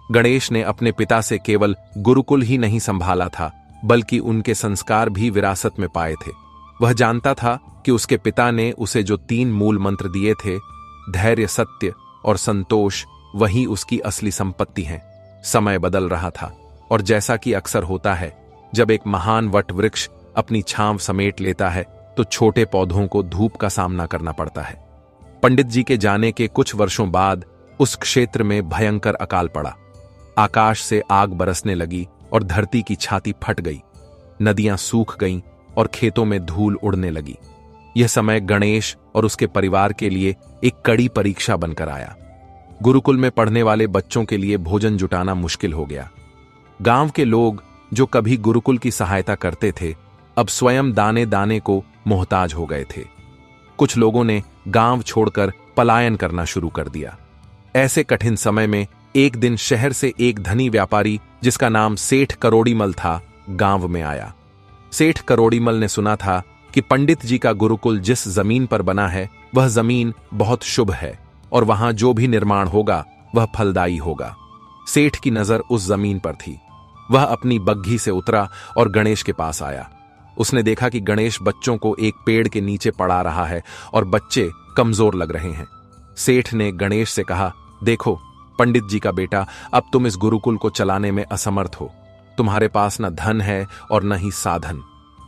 गणेश ने अपने पिता से केवल गुरुकुल ही नहीं संभाला था, बल्कि उनके संस्कार भी विरासत में पाए थे। वह जानता था कि उसके पिता ने उसे जो 3 मूल मंत्र दिए थे, धैर्य, सत्य और संतोष, वही उसकी असली संपत्ति है। समय बदल रहा था, और जैसा कि अक्सर होता है, जब एक महान वट वृक्ष अपनी छांव समेट लेता है, तो छोटे पौधों को धूप का सामना करना पड़ता है। पंडित जी के जाने के कुछ वर्षों बाद उस क्षेत्र में भयंकर अकाल पड़ा। आकाश से आग बरसने लगी और धरती की छाती फट गई। नदियां सूख गईं और खेतों में धूल उड़ने लगी। यह समय गणेश और उसके परिवार के लिए एक कड़ी परीक्षा बनकर आया। गुरुकुल में पढ़ने वाले बच्चों के लिए भोजन जुटाना मुश्किल हो गया। गांव के लोग जो कभी गुरुकुल की सहायता करते थे, अब स्वयं दाने दाने को मोहताज हो गए थे। कुछ लोगों ने गांव छोड़कर पलायन करना शुरू कर दिया। ऐसे कठिन समय में एक दिन शहर से एक धनी व्यापारी जिसका नाम सेठ करोड़ीमल था, गांव में आया। सेठ करोड़ीमल ने सुना था कि पंडित जी का गुरुकुल जिस जमीन पर बना है, वह जमीन बहुत शुभ है और वहां जो भी निर्माण होगा वह फलदायी होगा। सेठ की नजर उस जमीन पर थी। वह अपनी बग्घी से उतरा और गणेश के पास आया। उसने देखा कि गणेश बच्चों को एक पेड़ के नीचे पढ़ा रहा है और बच्चे कमजोर लग रहे हैं। सेठ ने गणेश से कहा, देखो पंडित जी का बेटा, अब तुम इस गुरुकुल को चलाने में असमर्थ हो। तुम्हारे पास न धन है और न ही साधन।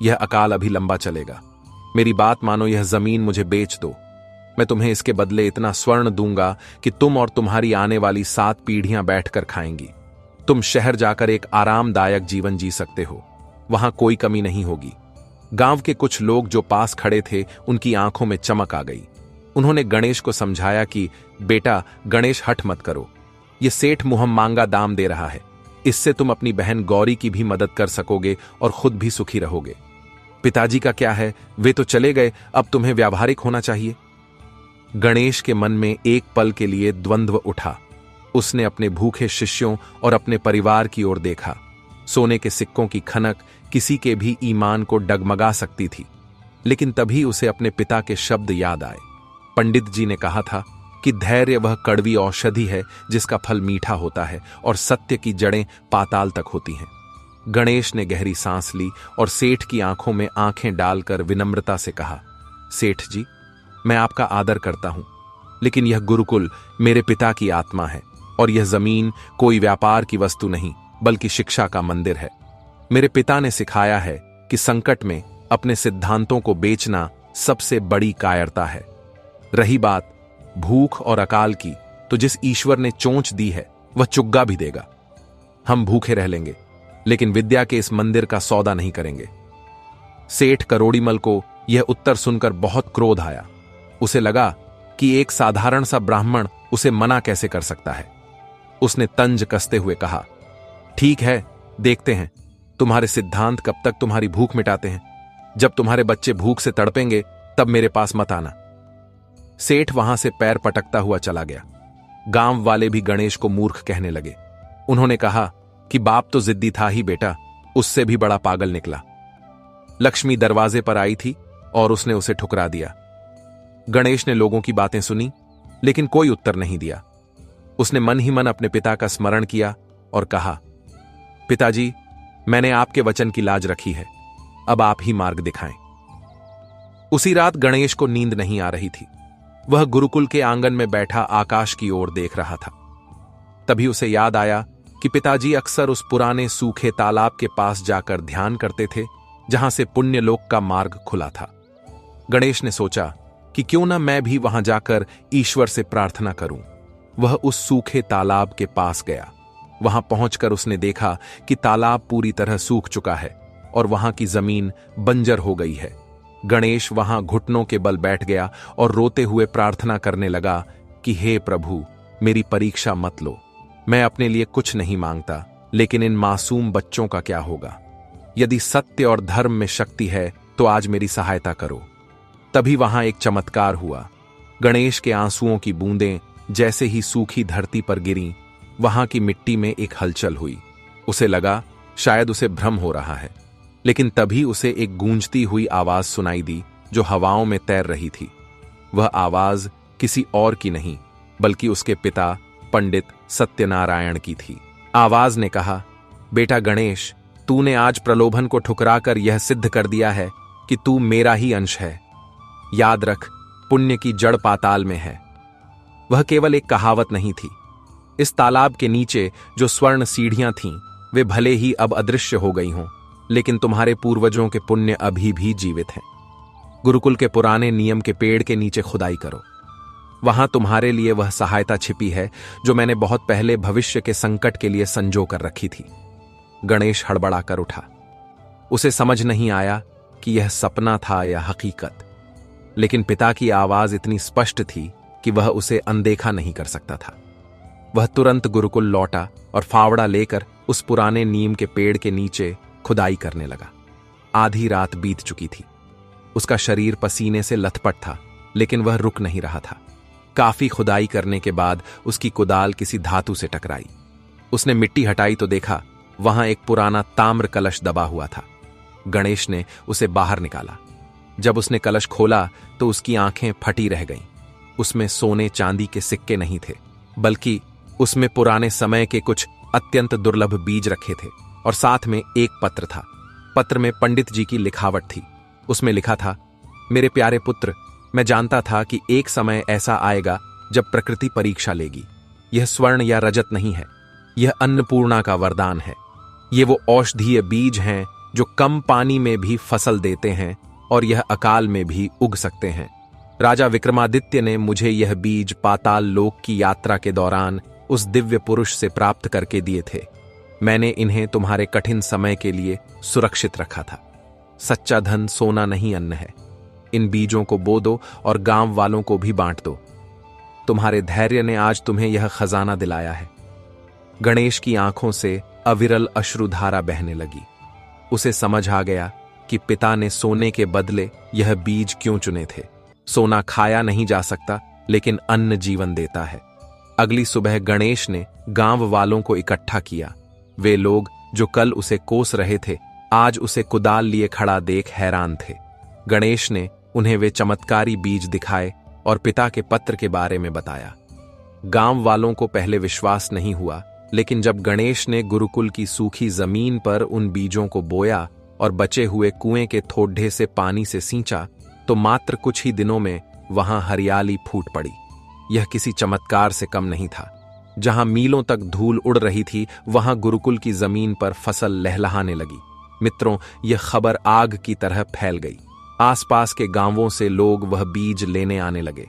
यह अकाल अभी लंबा चलेगा। मेरी बात मानो, यह जमीन मुझे बेच दो। मैं तुम्हें इसके बदले इतना स्वर्ण दूंगा कि तुम और तुम्हारी आने वाली 7 पीढ़ियां बैठकर खाएंगी। तुम शहर जाकर एक आरामदायक जीवन जी सकते हो, वहां कोई कमी नहीं होगी। गांव के कुछ लोग जो पास खड़े थे, उनकी आंखों में चमक आ गई। उन्होंने गणेश को समझाया कि बेटा गणेश, हठ मत करो। ये सेठ मुहम मांगा दाम दे रहा है। इससे तुम अपनी बहन गौरी की भी मदद कर सकोगे और खुद भी सुखी रहोगे। पिताजी का क्या है, वे तो चले गए, अब तुम्हें व्यावहारिक होना चाहिए। गणेश के मन में एक पल के लिए द्वंद्व उठा। उसने अपने भूखे शिष्यों और अपने परिवार की ओर देखा। सोने के सिक्कों की खनक किसी के भी ईमान को डगमगा सकती थी, लेकिन तभी उसे अपने पिता के शब्द याद आए। पंडित जी ने कहा था कि धैर्य वह कड़वी औषधि है जिसका फल मीठा होता है और सत्य की जड़ें पाताल तक होती हैं। गणेश ने गहरी सांस ली और सेठ की आंखों में आंखें डालकर विनम्रता से कहा, सेठ जी, मैं आपका आदर करता हूं, लेकिन यह गुरुकुल मेरे पिता की आत्मा है और यह जमीन कोई व्यापार की वस्तु नहीं, बल्कि शिक्षा का मंदिर है। मेरे पिता ने सिखाया है कि संकट में अपने सिद्धांतों को बेचना सबसे बड़ी कायरता है। रही बात भूख और अकाल की, तो जिस ईश्वर ने चोंच दी है वह चुग्गा भी देगा। हम भूखे रह लेंगे, लेकिन विद्या के इस मंदिर का सौदा नहीं करेंगे। सेठ करोड़ीमल को यह उत्तर सुनकर बहुत क्रोध आया। उसे लगा कि एक साधारण सा ब्राह्मण उसे मना कैसे कर सकता है। उसने तंज कसते हुए कहा, ठीक है, देखते हैं तुम्हारे सिद्धांत कब तक तुम्हारी भूख मिटाते हैं। जब तुम्हारे बच्चे भूख से तड़पेंगे तब मेरे पास मत आना। सेठ वहां से पैर पटकता हुआ चला गया। गांव वाले भी गणेश को मूर्ख कहने लगे। उन्होंने कहा कि बाप तो जिद्दी था ही बेटा, उससे भी बड़ा पागल निकला। लक्ष्मी दरवाजे पर आई थी और उसने उसे ठुकरा दिया। गणेश ने लोगों की बातें सुनी, लेकिन कोई उत्तर नहीं दिया। उसने मन ही मन अपने पिता का स्मरण किया और कहा, पिताजी, मैंने आपके वचन की लाज रखी है, अब आप ही मार्ग दिखाएं। उसी रात गणेश को नींद नहीं आ रही थी। वह गुरुकुल के आंगन में बैठा आकाश की ओर देख रहा था। तभी उसे याद आया कि पिताजी अक्सर उस पुराने सूखे तालाब के पास जाकर ध्यान करते थे, जहां से पुण्यलोक का मार्ग खुला था। गणेश ने सोचा कि क्यों ना मैं भी वहां जाकर ईश्वर से प्रार्थना करूं। वह उस सूखे तालाब के पास गया। वहां पहुंचकर उसने देखा कि तालाब पूरी तरह सूख चुका है और वहां की जमीन बंजर हो गई है। गणेश वहां घुटनों के बल बैठ गया और रोते हुए प्रार्थना करने लगा कि हे प्रभु, मेरी परीक्षा मत लो। मैं अपने लिए कुछ नहीं मांगता, लेकिन इन मासूम बच्चों का क्या होगा? यदि सत्य और धर्म में शक्ति है तो आज मेरी सहायता करो। तभी वहां एक चमत्कार हुआ। गणेश के आंसुओं की बूंदें जैसे ही सूखी धरती पर गिरीं, वहां की मिट्टी में एक हलचल हुई। उसे लगा शायद उसे भ्रम हो रहा है, लेकिन तभी उसे एक गूंजती हुई आवाज सुनाई दी जो हवाओं में तैर रही थी। वह आवाज किसी और की नहीं, बल्कि उसके पिता पंडित सत्यनारायण की थी। आवाज ने कहा, बेटा गणेश, तूने आज प्रलोभन को ठुकराकर यह सिद्ध कर दिया है कि तू मेरा ही अंश है। याद रख, पुण्य की जड़ पाताल में है। वह केवल एक कहावत नहीं थी। इस तालाब के नीचे जो स्वर्ण सीढ़ियां थीं, वे भले ही अब अदृश्य हो गई हों, लेकिन तुम्हारे पूर्वजों के पुण्य अभी भी जीवित हैं। गुरुकुल के पुराने नियम के पेड़ के नीचे खुदाई करो। वहां तुम्हारे लिए वह सहायता छिपी है जो मैंने बहुत पहले भविष्य के संकट के लिए संजो कर रखी थी। गणेश हड़बड़ाकर उठा। उसे समझ नहीं आया कि यह सपना था या हकीकत, लेकिन पिता की आवाज इतनी स्पष्ट थी कि वह उसे अनदेखा नहीं कर सकता था। वह तुरंत गुरुकुल लौटा और फावड़ा लेकर उस पुराने नीम के पेड़ के नीचे खुदाई करने लगा। आधी रात बीत चुकी थी। उसका शरीर पसीने से लथपथ था, लेकिन वह रुक नहीं रहा था। काफी खुदाई करने के बाद उसकी कुदाल किसी धातु से टकराई। उसने मिट्टी हटाई तो देखा वहां एक पुराना ताम्र कलश दबा हुआ था। गणेश ने उसे बाहर निकाला। जब उसने कलश खोला तो उसकी आंखें फटी रह गईं। उसमें सोने चांदी के सिक्के नहीं थे, बल्कि उसमें पुराने समय के कुछ अत्यंत दुर्लभ बीज रखे थे और साथ में एक पत्र था। पत्र में पंडित जी की लिखावट थी। उसमें लिखा था, मेरे प्यारे पुत्र, मैं जानता था कि एक समय ऐसा आएगा जब प्रकृति परीक्षा लेगी। यह स्वर्ण या रजत नहीं है, यह अन्नपूर्णा का वरदान है। ये वो औषधीय बीज हैं जो कम पानी में भी फसल देते हैं और यह अकाल में भी उग सकते हैं। राजा विक्रमादित्य ने मुझे यह बीज पाताल लोक की यात्रा के दौरान उस दिव्य पुरुष से प्राप्त करके दिए थे। मैंने इन्हें तुम्हारे कठिन समय के लिए सुरक्षित रखा था। सच्चा धन सोना नहीं अन्न है। इन बीजों को बो दो और गांव वालों को भी बांट दो। तुम्हारे धैर्य ने आज तुम्हें यह खजाना दिलाया है। गणेश की आंखों से अविरल अश्रुधारा बहने लगी। उसे समझ आ गया कि पिता ने सोने के बदले यह बीज क्यों चुने थे। सोना खाया नहीं जा सकता, लेकिन अन्न जीवन देता है। अगली सुबह गणेश ने गांव वालों को इकट्ठा किया। वे लोग जो कल उसे कोस रहे थे, आज उसे कुदाल लिए खड़ा देख हैरान थे। गणेश ने उन्हें वे चमत्कारी बीज दिखाए और पिता के पत्र के बारे में बताया। गांव वालों को पहले विश्वास नहीं हुआ, लेकिन जब गणेश ने गुरुकुल की सूखी जमीन पर उन बीजों को बोया और बचे हुए कुएं के थोड्ढे से पानी से सींचा, तो मात्र कुछ ही दिनों में वहां हरियाली फूट पड़ी। यह किसी चमत्कार से कम नहीं था। जहां मीलों तक धूल उड़ रही थी, वहां गुरुकुल की जमीन पर फसल लहलहाने लगी। मित्रों, यह खबर आग की तरह फैल गई। आसपास के गांवों से लोग वह बीज लेने आने लगे।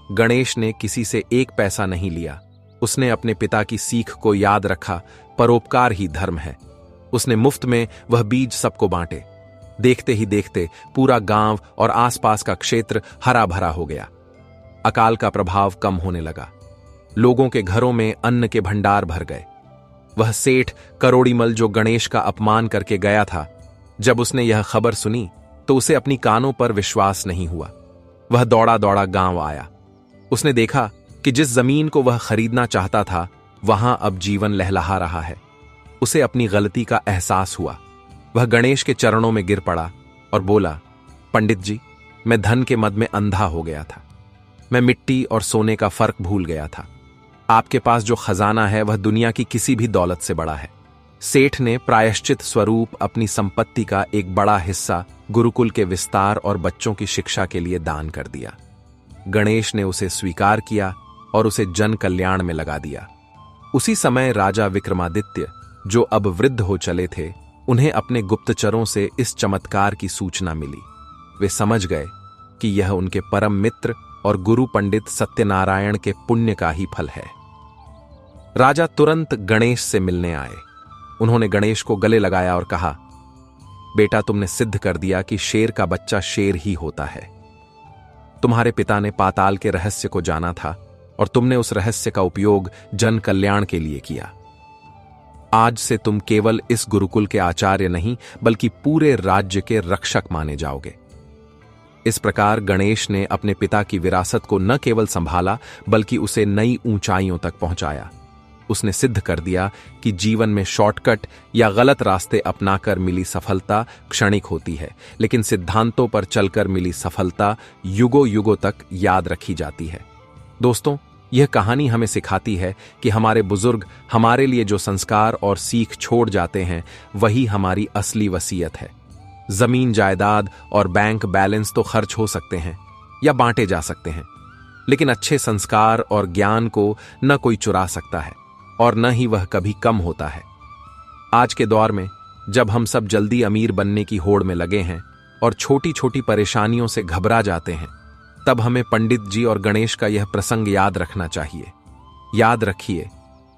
गणेश ने किसी से एक पैसा नहीं लिया। उसने अपने पिता की सीख को याद रखा, परोपकार ही धर्म है। उसने मुफ्त में वह बीज सबको बांटे। देखते ही देखते पूरा गांव और आसपास का क्षेत्र हरा भरा हो गया। अकाल का प्रभाव कम होने लगा। लोगों के घरों में अन्न के भंडार भर गए। वह सेठ करोड़ीमल जो गणेश का अपमान करके गया था, जब उसने यह खबर सुनी तो उसे अपनी कानों पर विश्वास नहीं हुआ। वह दौड़ा दौड़ा गांव आया। उसने देखा कि जिस जमीन को वह खरीदना चाहता था, वहां अब जीवन लहलहा रहा है। उसे अपनी गलती का एहसास हुआ। वह गणेश के चरणों में गिर पड़ा और बोला, पंडित जी, मैं धन के मद में अंधा हो गया था। मैं मिट्टी और सोने का फर्क भूल गया था। आपके पास जो खजाना है वह दुनिया की किसी भी दौलत से बड़ा है। सेठ ने प्रायश्चित स्वरूप अपनी संपत्ति का एक बड़ा हिस्सा गुरुकुल के विस्तार और बच्चों की शिक्षा के लिए दान कर दिया। गणेश ने उसे स्वीकार किया और उसे जन कल्याण में लगा दिया। उसी समय राजा विक्रमादित्य, जो अब वृद्ध हो चले थे, उन्हें अपने गुप्तचरों से इस चमत्कार की सूचना मिली। वे समझ गए कि यह उनके परम मित्र और गुरु पंडित सत्यनारायण के पुण्य का ही फल है। राजा तुरंत गणेश से मिलने आए। उन्होंने गणेश को गले लगाया और कहा, बेटा, तुमने सिद्ध कर दिया कि शेर का बच्चा शेर ही होता है। तुम्हारे पिता ने पाताल के रहस्य को जाना था और तुमने उस रहस्य का उपयोग जन कल्याण के लिए किया। आज से तुम केवल इस गुरुकुल के आचार्य नहीं बल्कि पूरे राज्य के रक्षक माने जाओगे। इस प्रकार गणेश ने अपने पिता की विरासत को न केवल संभाला बल्कि उसे नई ऊंचाइयों तक पहुंचाया। उसने सिद्ध कर दिया कि जीवन में शॉर्टकट या गलत रास्ते अपनाकर मिली सफलता क्षणिक होती है, लेकिन सिद्धांतों पर चलकर मिली सफलता युगों युगों तक याद रखी जाती है। दोस्तों, यह कहानी हमें सिखाती है कि हमारे बुजुर्ग हमारे लिए जो संस्कार और सीख छोड़ जाते हैं वही हमारी असली वसीयत है। जमीन, जायदाद और बैंक बैलेंस तो खर्च हो सकते हैं या बांटे जा सकते हैं, लेकिन अच्छे संस्कार और ज्ञान को न कोई चुरा सकता है और न ही वह कभी कम होता है। आज के दौर में जब हम सब जल्दी अमीर बनने की होड़ में लगे हैं और छोटी छोटी परेशानियों से घबरा जाते हैं, तब हमें पंडित जी और गणेश का यह प्रसंग याद रखना चाहिए। याद रखिए,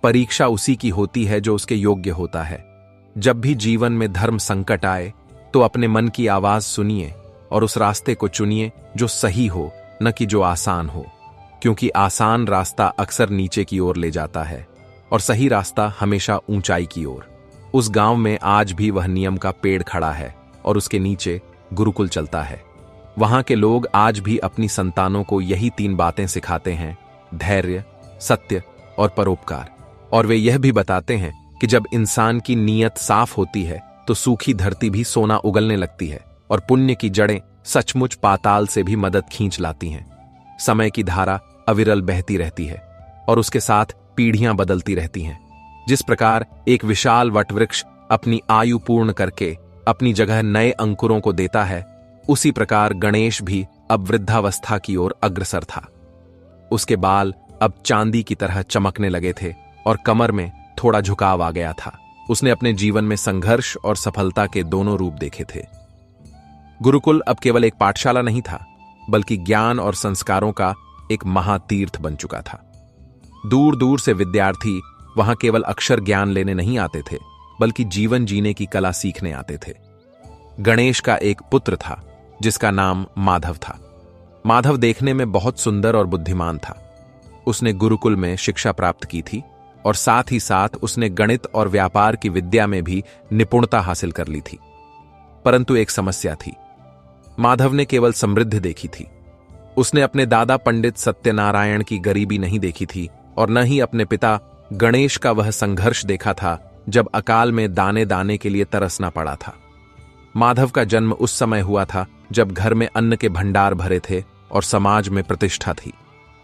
परीक्षा उसी की होती है जो उसके योग्य होता है। जब भी जीवन में धर्म संकट आए तो अपने मन की आवाज सुनिए और उस रास्ते को चुनिए जो सही हो, न कि जो आसान हो, क्योंकि आसान रास्ता अक्सर नीचे की ओर ले जाता है और सही रास्ता हमेशा ऊंचाई की ओर। उस गांव में आज भी वह नियम का पेड़ खड़ा है और उसके नीचे गुरुकुल चलता है। वहां के लोग आज भी अपनी संतानों को यही 3 बातें सिखाते हैं: धैर्य, सत्य और परोपकार। और वे यह भी बताते हैं कि जब इंसान की नीयत साफ होती है तो सूखी धरती भी सोना उगलने लगती है और पुण्य की जड़ें सचमुच पाताल से भी मदद खींच लाती हैं। समय की धारा अविरल बहती रहती है और उसके साथ पीढ़ियां बदलती रहती हैं। जिस प्रकार एक विशाल वटवृक्ष अपनी आयु पूर्ण करके अपनी जगह नए अंकुरों को देता है, उसी प्रकार गणेश भी अब वृद्धावस्था की ओर अग्रसर था। उसके बाल अब चांदी की तरह चमकने लगे थे और कमर में थोड़ा झुकाव आ गया था। उसने अपने जीवन में संघर्ष और सफलता के दोनों रूप देखे थे। गुरुकुल अब केवल एक पाठशाला नहीं था, बल्कि ज्ञान और संस्कारों का एक महातीर्थ बन चुका था। दूर दूर से विद्यार्थी वहां केवल अक्षर ज्ञान लेने नहीं आते थे, बल्कि जीवन जीने की कला सीखने आते थे। गणेश का एक पुत्र था जिसका नाम माधव था। माधव देखने में बहुत सुंदर और बुद्धिमान था। उसने गुरुकुल में शिक्षा प्राप्त की थी और साथ ही साथ उसने गणित और व्यापार की विद्या में भी निपुणता हासिल कर ली थी। परंतु एक समस्या थी। माधव ने केवल समृद्धि देखी थी। उसने अपने दादा पंडित सत्यनारायण की गरीबी नहीं देखी थी और न ही अपने पिता गणेश का वह संघर्ष देखा था जब अकाल में दाने दाने के लिए तरसना पड़ा था। माधव का जन्म उस समय हुआ था जब घर में अन्न के भंडार भरे थे और समाज में प्रतिष्ठा थी।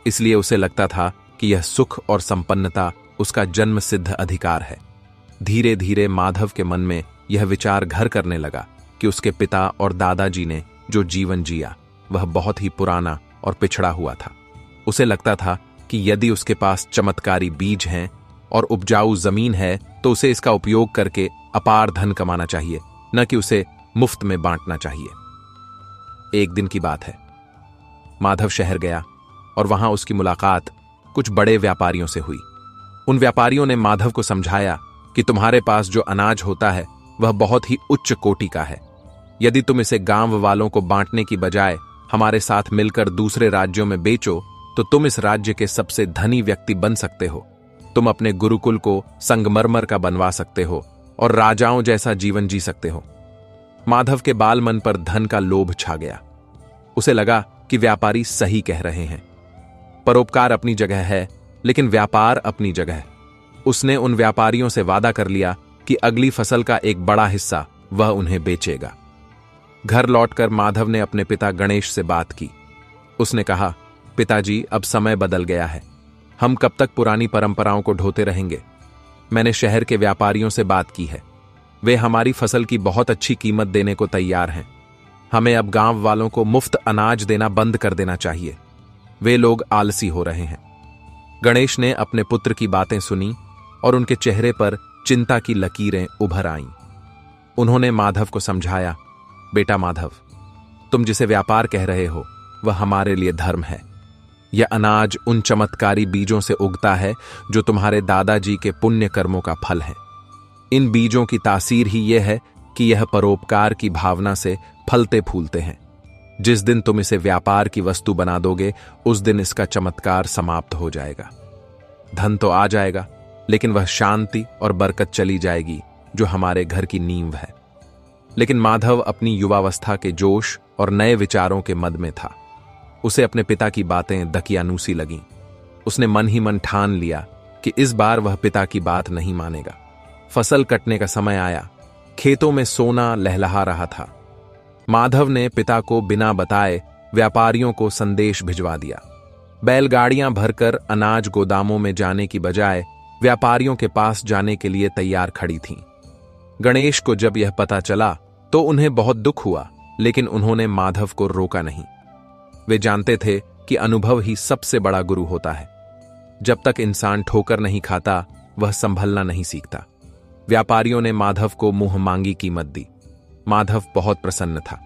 इसलिए उसे लगता था कि यह सुख और संपन्नता उसका जन्म सिद्ध अधिकार है। धीरे धीरे माधव के मन में यह विचार घर करने लगा कि उसके पिता और दादाजी ने जो जीवन जिया वह बहुत ही पुराना और पिछड़ा हुआ था। उसे लगता था कि यदि उसके पास चमत्कारी बीज हैं और उपजाऊ जमीन है तो उसे इसका उपयोग करके अपार धन कमाना चाहिए, न कि उसे मुफ्त में बांटना चाहिए। एक दिन की बात है, माधव शहर गया और वहां उसकी मुलाकात कुछ बड़े व्यापारियों से हुई। उन व्यापारियों ने माधव को समझाया कि तुम्हारे पास जो अनाज होता है वह बहुत ही उच्च कोटि का है। यदि तुम इसे गांव वालों को बांटने की बजाय हमारे साथ मिलकर दूसरे राज्यों में बेचो तो तुम इस राज्य के सबसे धनी व्यक्ति बन सकते हो। तुम अपने गुरुकुल को संगमरमर का बनवा सकते हो और राजाओं जैसा जीवन जी सकते हो। माधव के बाल मन पर धन का लोभ छा गया। उसे लगा कि व्यापारी सही कह रहे हैं। परोपकार अपनी जगह है, लेकिन व्यापार अपनी जगह है। उसने उन व्यापारियों से वादा कर लिया कि अगली फसल का एक बड़ा हिस्सा वह उन्हें बेचेगा। घर लौटकर माधव ने अपने पिता गणेश से बात की। उसने कहा, पिताजी, अब समय बदल गया है। हम कब तक पुरानी परंपराओं को ढोते रहेंगे? मैंने शहर के व्यापारियों से बात की है। वे हमारी फसल की बहुत अच्छी कीमत देने को तैयार हैं। हमें अब गांव वालों को मुफ्त अनाज देना बंद कर देना चाहिए। वे लोग आलसी हो रहे हैं। गणेश ने अपने पुत्र की बातें सुनी और उनके चेहरे पर चिंता की लकीरें उभर आईं। उन्होंने माधव को समझाया, बेटा माधव, तुम जिसे व्यापार कह रहे हो वह हमारे लिए धर्म है। यह अनाज उन चमत्कारी बीजों से उगता है जो तुम्हारे दादाजी के पुण्य कर्मों का फल है। इन बीजों की तासीर ही यह है कि यह परोपकार की भावना से फलते फूलते हैं। जिस दिन तुम इसे व्यापार की वस्तु बना दोगे, उस दिन इसका चमत्कार समाप्त हो जाएगा। धन तो आ जाएगा, लेकिन वह शांति और बरकत चली जाएगी जो हमारे घर की नींव है। लेकिन माधव अपनी युवावस्था के जोश और नए विचारों के मद में था। उसे अपने पिता की बातें दकियानूसी लगीं। उसने मन ही मन ठान लिया कि इस बार वह पिता की बात नहीं मानेगा। फसल कटने का समय आया। खेतों में सोना लहलहा रहा था। माधव ने पिता को बिना बताए व्यापारियों को संदेश भिजवा दिया। बैलगाड़ियां भरकर अनाज गोदामों में जाने की बजाय व्यापारियों के पास जाने के लिए तैयार खड़ी थीं। गणेश को जब यह पता चला तो उन्हें बहुत दुख हुआ, लेकिन उन्होंने माधव को रोका नहीं। वे जानते थे कि अनुभव ही सबसे बड़ा गुरु होता है। जब तक इंसान ठोकर नहीं खाता, वह संभलना नहीं सीखता। व्यापारियों ने माधव को मुंह मांगी कीमत दी। माधव बहुत प्रसन्न था।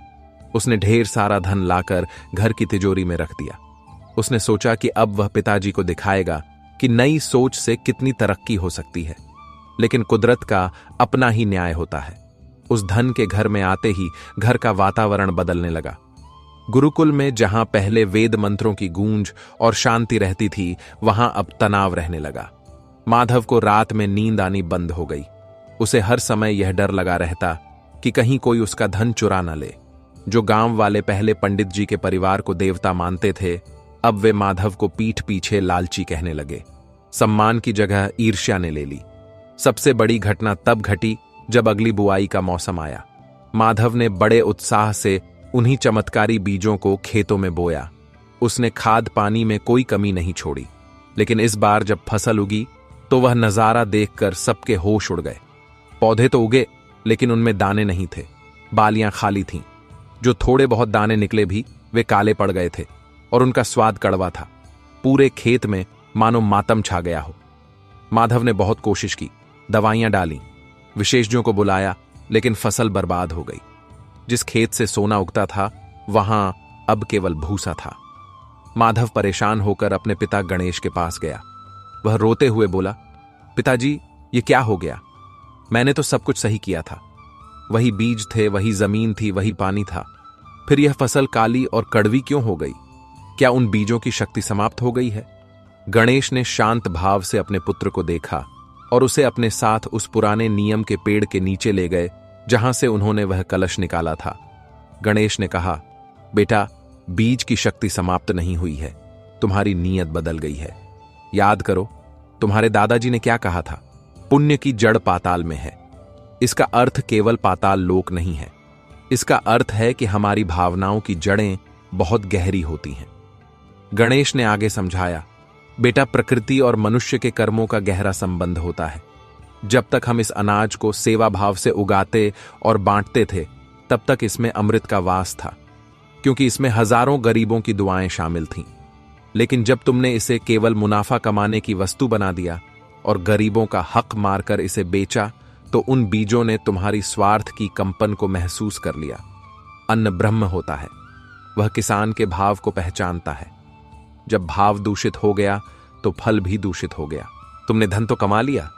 उसने ढेर सारा धन लाकर घर की तिजोरी में रख दिया। उसने सोचा कि अब वह पिताजी को दिखाएगा कि नई सोच से कितनी तरक्की हो सकती है। लेकिन कुदरत का अपना ही न्याय होता है। उस धन के घर में आते ही घर का वातावरण बदलने लगा। गुरुकुल में जहां पहले वेद मंत्रों की गूंज और शांति रहती थी, वहां अब तनाव रहने लगा। माधव को रात में नींद आनी बंद हो गई। उसे हर समय यह डर लगा रहता कि कहीं कोई उसका धन चुरा न ले। जो गांव वाले पहले पंडित जी के परिवार को देवता मानते थे, अब वे माधव को पीठ पीछे लालची कहने लगे। सम्मान की जगह ईर्ष्या ने ले ली। सबसे बड़ी घटना तब घटी जब अगली बुआई का मौसम आया। माधव ने बड़े उत्साह से उन्हीं चमत्कारी बीजों को खेतों में बोया। उसने खाद पानी में कोई कमी नहीं छोड़ी। लेकिन इस बार जब फसल उगी तो वह नजारा देखकर सबके होश उड़ गए। पौधे तो उगे, लेकिन उनमें दाने नहीं थे। बालियां खाली थीं। जो थोड़े बहुत दाने निकले भी वे काले पड़ गए थे और उनका स्वाद कड़वा था। पूरे खेत में मानो मातम छा गया हो। माधव ने बहुत कोशिश की, दवाइयां डाली, विशेषज्ञों को बुलाया, लेकिन फसल बर्बाद हो गई। जिस खेत से सोना उगता था, वहां अब केवल भूसा था। माधव परेशान होकर अपने पिता गणेश के पास गया। वह रोते हुए बोला, पिताजी, ये क्या हो गया? मैंने तो सब कुछ सही किया था। वही बीज थे, वही जमीन थी, वही पानी था। फिर यह फसल काली और कड़वी क्यों हो गई? क्या उन बीजों की शक्ति समाप्त हो गई है? गणेश ने शांत भाव से अपने पुत्र को देखा और उसे अपने साथ उस पुराने नियम के पेड़ के नीचे ले गए जहां से उन्होंने वह कलश निकाला था। गणेश ने कहा, बेटा, बीज की शक्ति समाप्त नहीं हुई है, तुम्हारी नीयत बदल गई है। याद करो, तुम्हारे दादाजी ने क्या कहा था? पुण्य की जड़ पाताल में है। इसका अर्थ केवल पाताल लोक नहीं है। इसका अर्थ है कि हमारी भावनाओं की जड़ें बहुत गहरी होती हैं। गणेश ने आगे समझाया, बेटा, प्रकृति और मनुष्य के कर्मों का गहरा संबंध होता है। जब तक हम इस अनाज को सेवा भाव से उगाते और बांटते थे, तब तक इसमें अमृत का वास था, क्योंकि इसमें हजारों गरीबों की दुआएं शामिल थीं। लेकिन जब तुमने इसे केवल मुनाफा कमाने की वस्तु बना दिया और गरीबों का हक मारकर इसे बेचा, तो उन बीजों ने तुम्हारी स्वार्थ की कंपन को महसूस कर लिया। अन्न ब्रह्म होता है, वह किसान के भाव को पहचानता है। जब भाव दूषित हो गया तो फल भी दूषित हो गया। तुमने धन तो कमा लिया,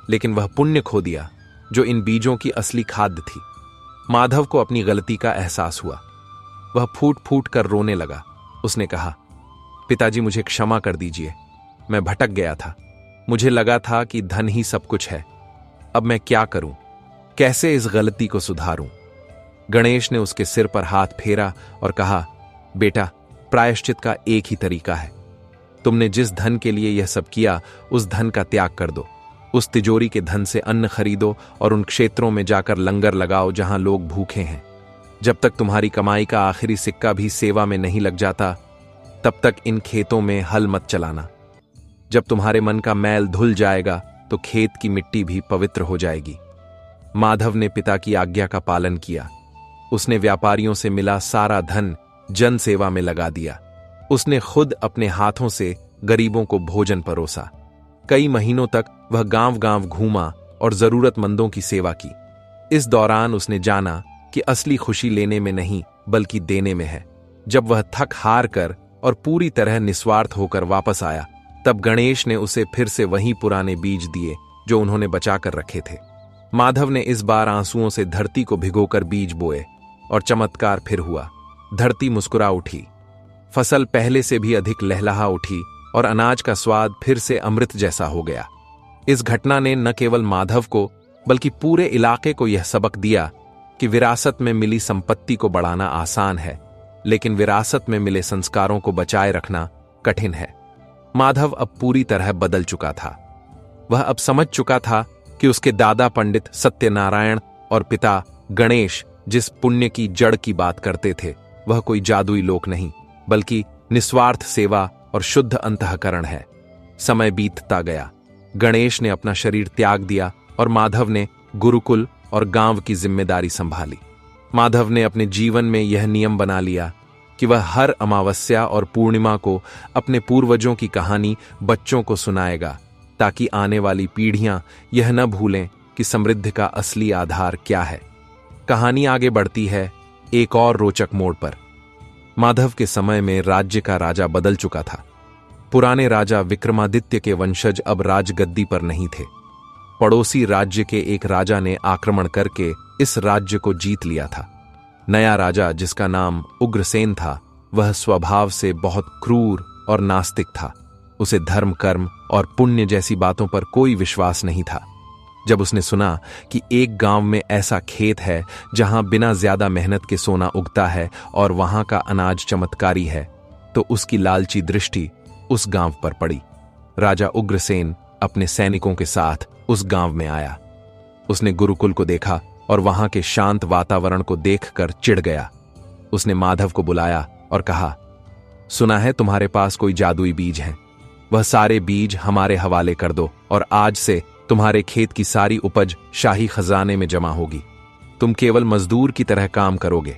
लेकिन वह पुण्य खो दिया जो इन बीजों की असली खाद्य थी। माधव को अपनी गलती का एहसास हुआ। वह फूट फूट कर रोने लगा। उसने कहा, पिताजी, मुझे क्षमा कर दीजिए। मैं भटक गया था। मुझे लगा था कि धन ही सब कुछ है। अब मैं क्या करूं? कैसे इस गलती को सुधारूं? गणेश ने उसके सिर पर हाथ फेरा और कहा, बेटा, प्रायश्चित का एक ही तरीका है। तुमने जिस धन के लिए यह सब किया, उस धन का त्याग कर दो। उस तिजोरी के धन से अन्न खरीदो और उन क्षेत्रों में जाकर लंगर लगाओ जहां लोग भूखे हैं। जब तक तुम्हारी कमाई का आखिरी सिक्का भी सेवा में नहीं लग जाता, तब तक इन खेतों में हल मत चलाना। जब तुम्हारे मन का मैल धुल जाएगा तो खेत की मिट्टी भी पवित्र हो जाएगी। माधव ने पिता की आज्ञा का पालन किया। उसने व्यापारियों से मिला सारा धन जन सेवा में लगा दिया। उसने खुद अपने हाथों से गरीबों को भोजन परोसा। कई महीनों तक वह गांव-गांव घूमा और जरूरतमंदों की सेवा की। इस दौरान उसने जाना कि असली खुशी लेने में नहीं बल्कि देने में है। जब वह थक हार कर और पूरी तरह निस्वार्थ होकर वापस आया, तब गणेश ने उसे फिर से वही पुराने बीज दिए जो उन्होंने बचाकर रखे थे। माधव ने इस बार आंसुओं से धरती को भिगोकर बीज बोए और चमत्कार फिर हुआ। धरती मुस्कुरा उठी, फसल पहले से भी अधिक लहलहा उठी और अनाज का स्वाद फिर से अमृत जैसा हो गया। इस घटना ने न केवल माधव को बल्कि पूरे इलाके को यह सबक दिया कि विरासत में मिली संपत्ति को बढ़ाना आसान है, लेकिन विरासत में मिले संस्कारों को बचाए रखना कठिन है। माधव अब पूरी तरह बदल चुका था। वह अब समझ चुका था कि उसके दादा पंडित सत्यनारायण और पिता गणेश जिस पुण्य की जड़ की बात करते थे, वह कोई जादुई लोक नहीं बल्कि निस्वार्थ सेवा और शुद्ध अंतःकरण है। समय बीतता गया। गणेश ने अपना शरीर त्याग दिया और माधव ने गुरुकुल और गांव की जिम्मेदारी संभाली। माधव ने अपने जीवन में यह नियम बना लिया कि वह हर अमावस्या और पूर्णिमा को अपने पूर्वजों की कहानी बच्चों को सुनाएगा, ताकि आने वाली पीढ़ियां यह न भूलें कि समृद्धि का असली आधार क्या है। कहानी आगे बढ़ती है एक और रोचक मोड़ पर। माधव के समय में राज्य का राजा बदल चुका था। पुराने राजा विक्रमादित्य के वंशज अब राजगद्दी पर नहीं थे। पड़ोसी राज्य के एक राजा ने आक्रमण करके इस राज्य को जीत लिया था। नया राजा, जिसका नाम उग्रसेन था, वह स्वभाव से बहुत क्रूर और नास्तिक था। उसे धर्म, कर्म और पुण्य जैसी बातों पर कोई विश्वास नहीं था। जब उसने सुना कि एक गांव में ऐसा खेत है जहां बिना ज्यादा मेहनत के सोना उगता है और वहां का अनाज चमत्कारी है, तो उसकी लालची दृष्टि उस गांव पर पड़ी। राजा उग्रसेन अपने सैनिकों के साथ उस गांव में आया। उसने गुरुकुल को देखा और वहां के शांत वातावरण को देखकर चिढ़ गया। उसने माधव को बुलाया और कहा, सुना है तुम्हारे पास कोई जादुई बीज है। वह सारे बीज हमारे हवाले कर दो और आज से तुम्हारे खेत की सारी उपज शाही खजाने में जमा होगी। तुम केवल मजदूर की तरह काम करोगे।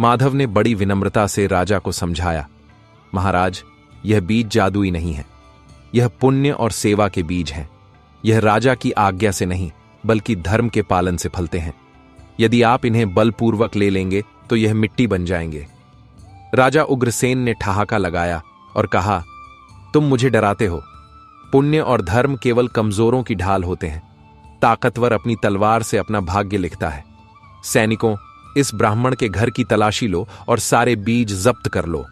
माधव ने बड़ी विनम्रता से राजा को समझाया, महाराज, यह बीज जादुई नहीं है। यह पुण्य और सेवा के बीज हैं। यह राजा की आज्ञा से नहीं बल्कि धर्म के पालन से फलते हैं। यदि आप इन्हें बलपूर्वक ले लेंगे तो यह मिट्टी बन जाएंगे। राजा उग्रसेन ने ठहाका लगाया और कहा, तुम मुझे डराते हो। पुण्य और धर्म केवल कमजोरों की ढाल होते हैं। ताकतवर अपनी तलवार से अपना भाग्य लिखता है। सैनिकों, इस ब्राह्मण के घर की तलाशी लो और सारे बीज जब्त कर लो।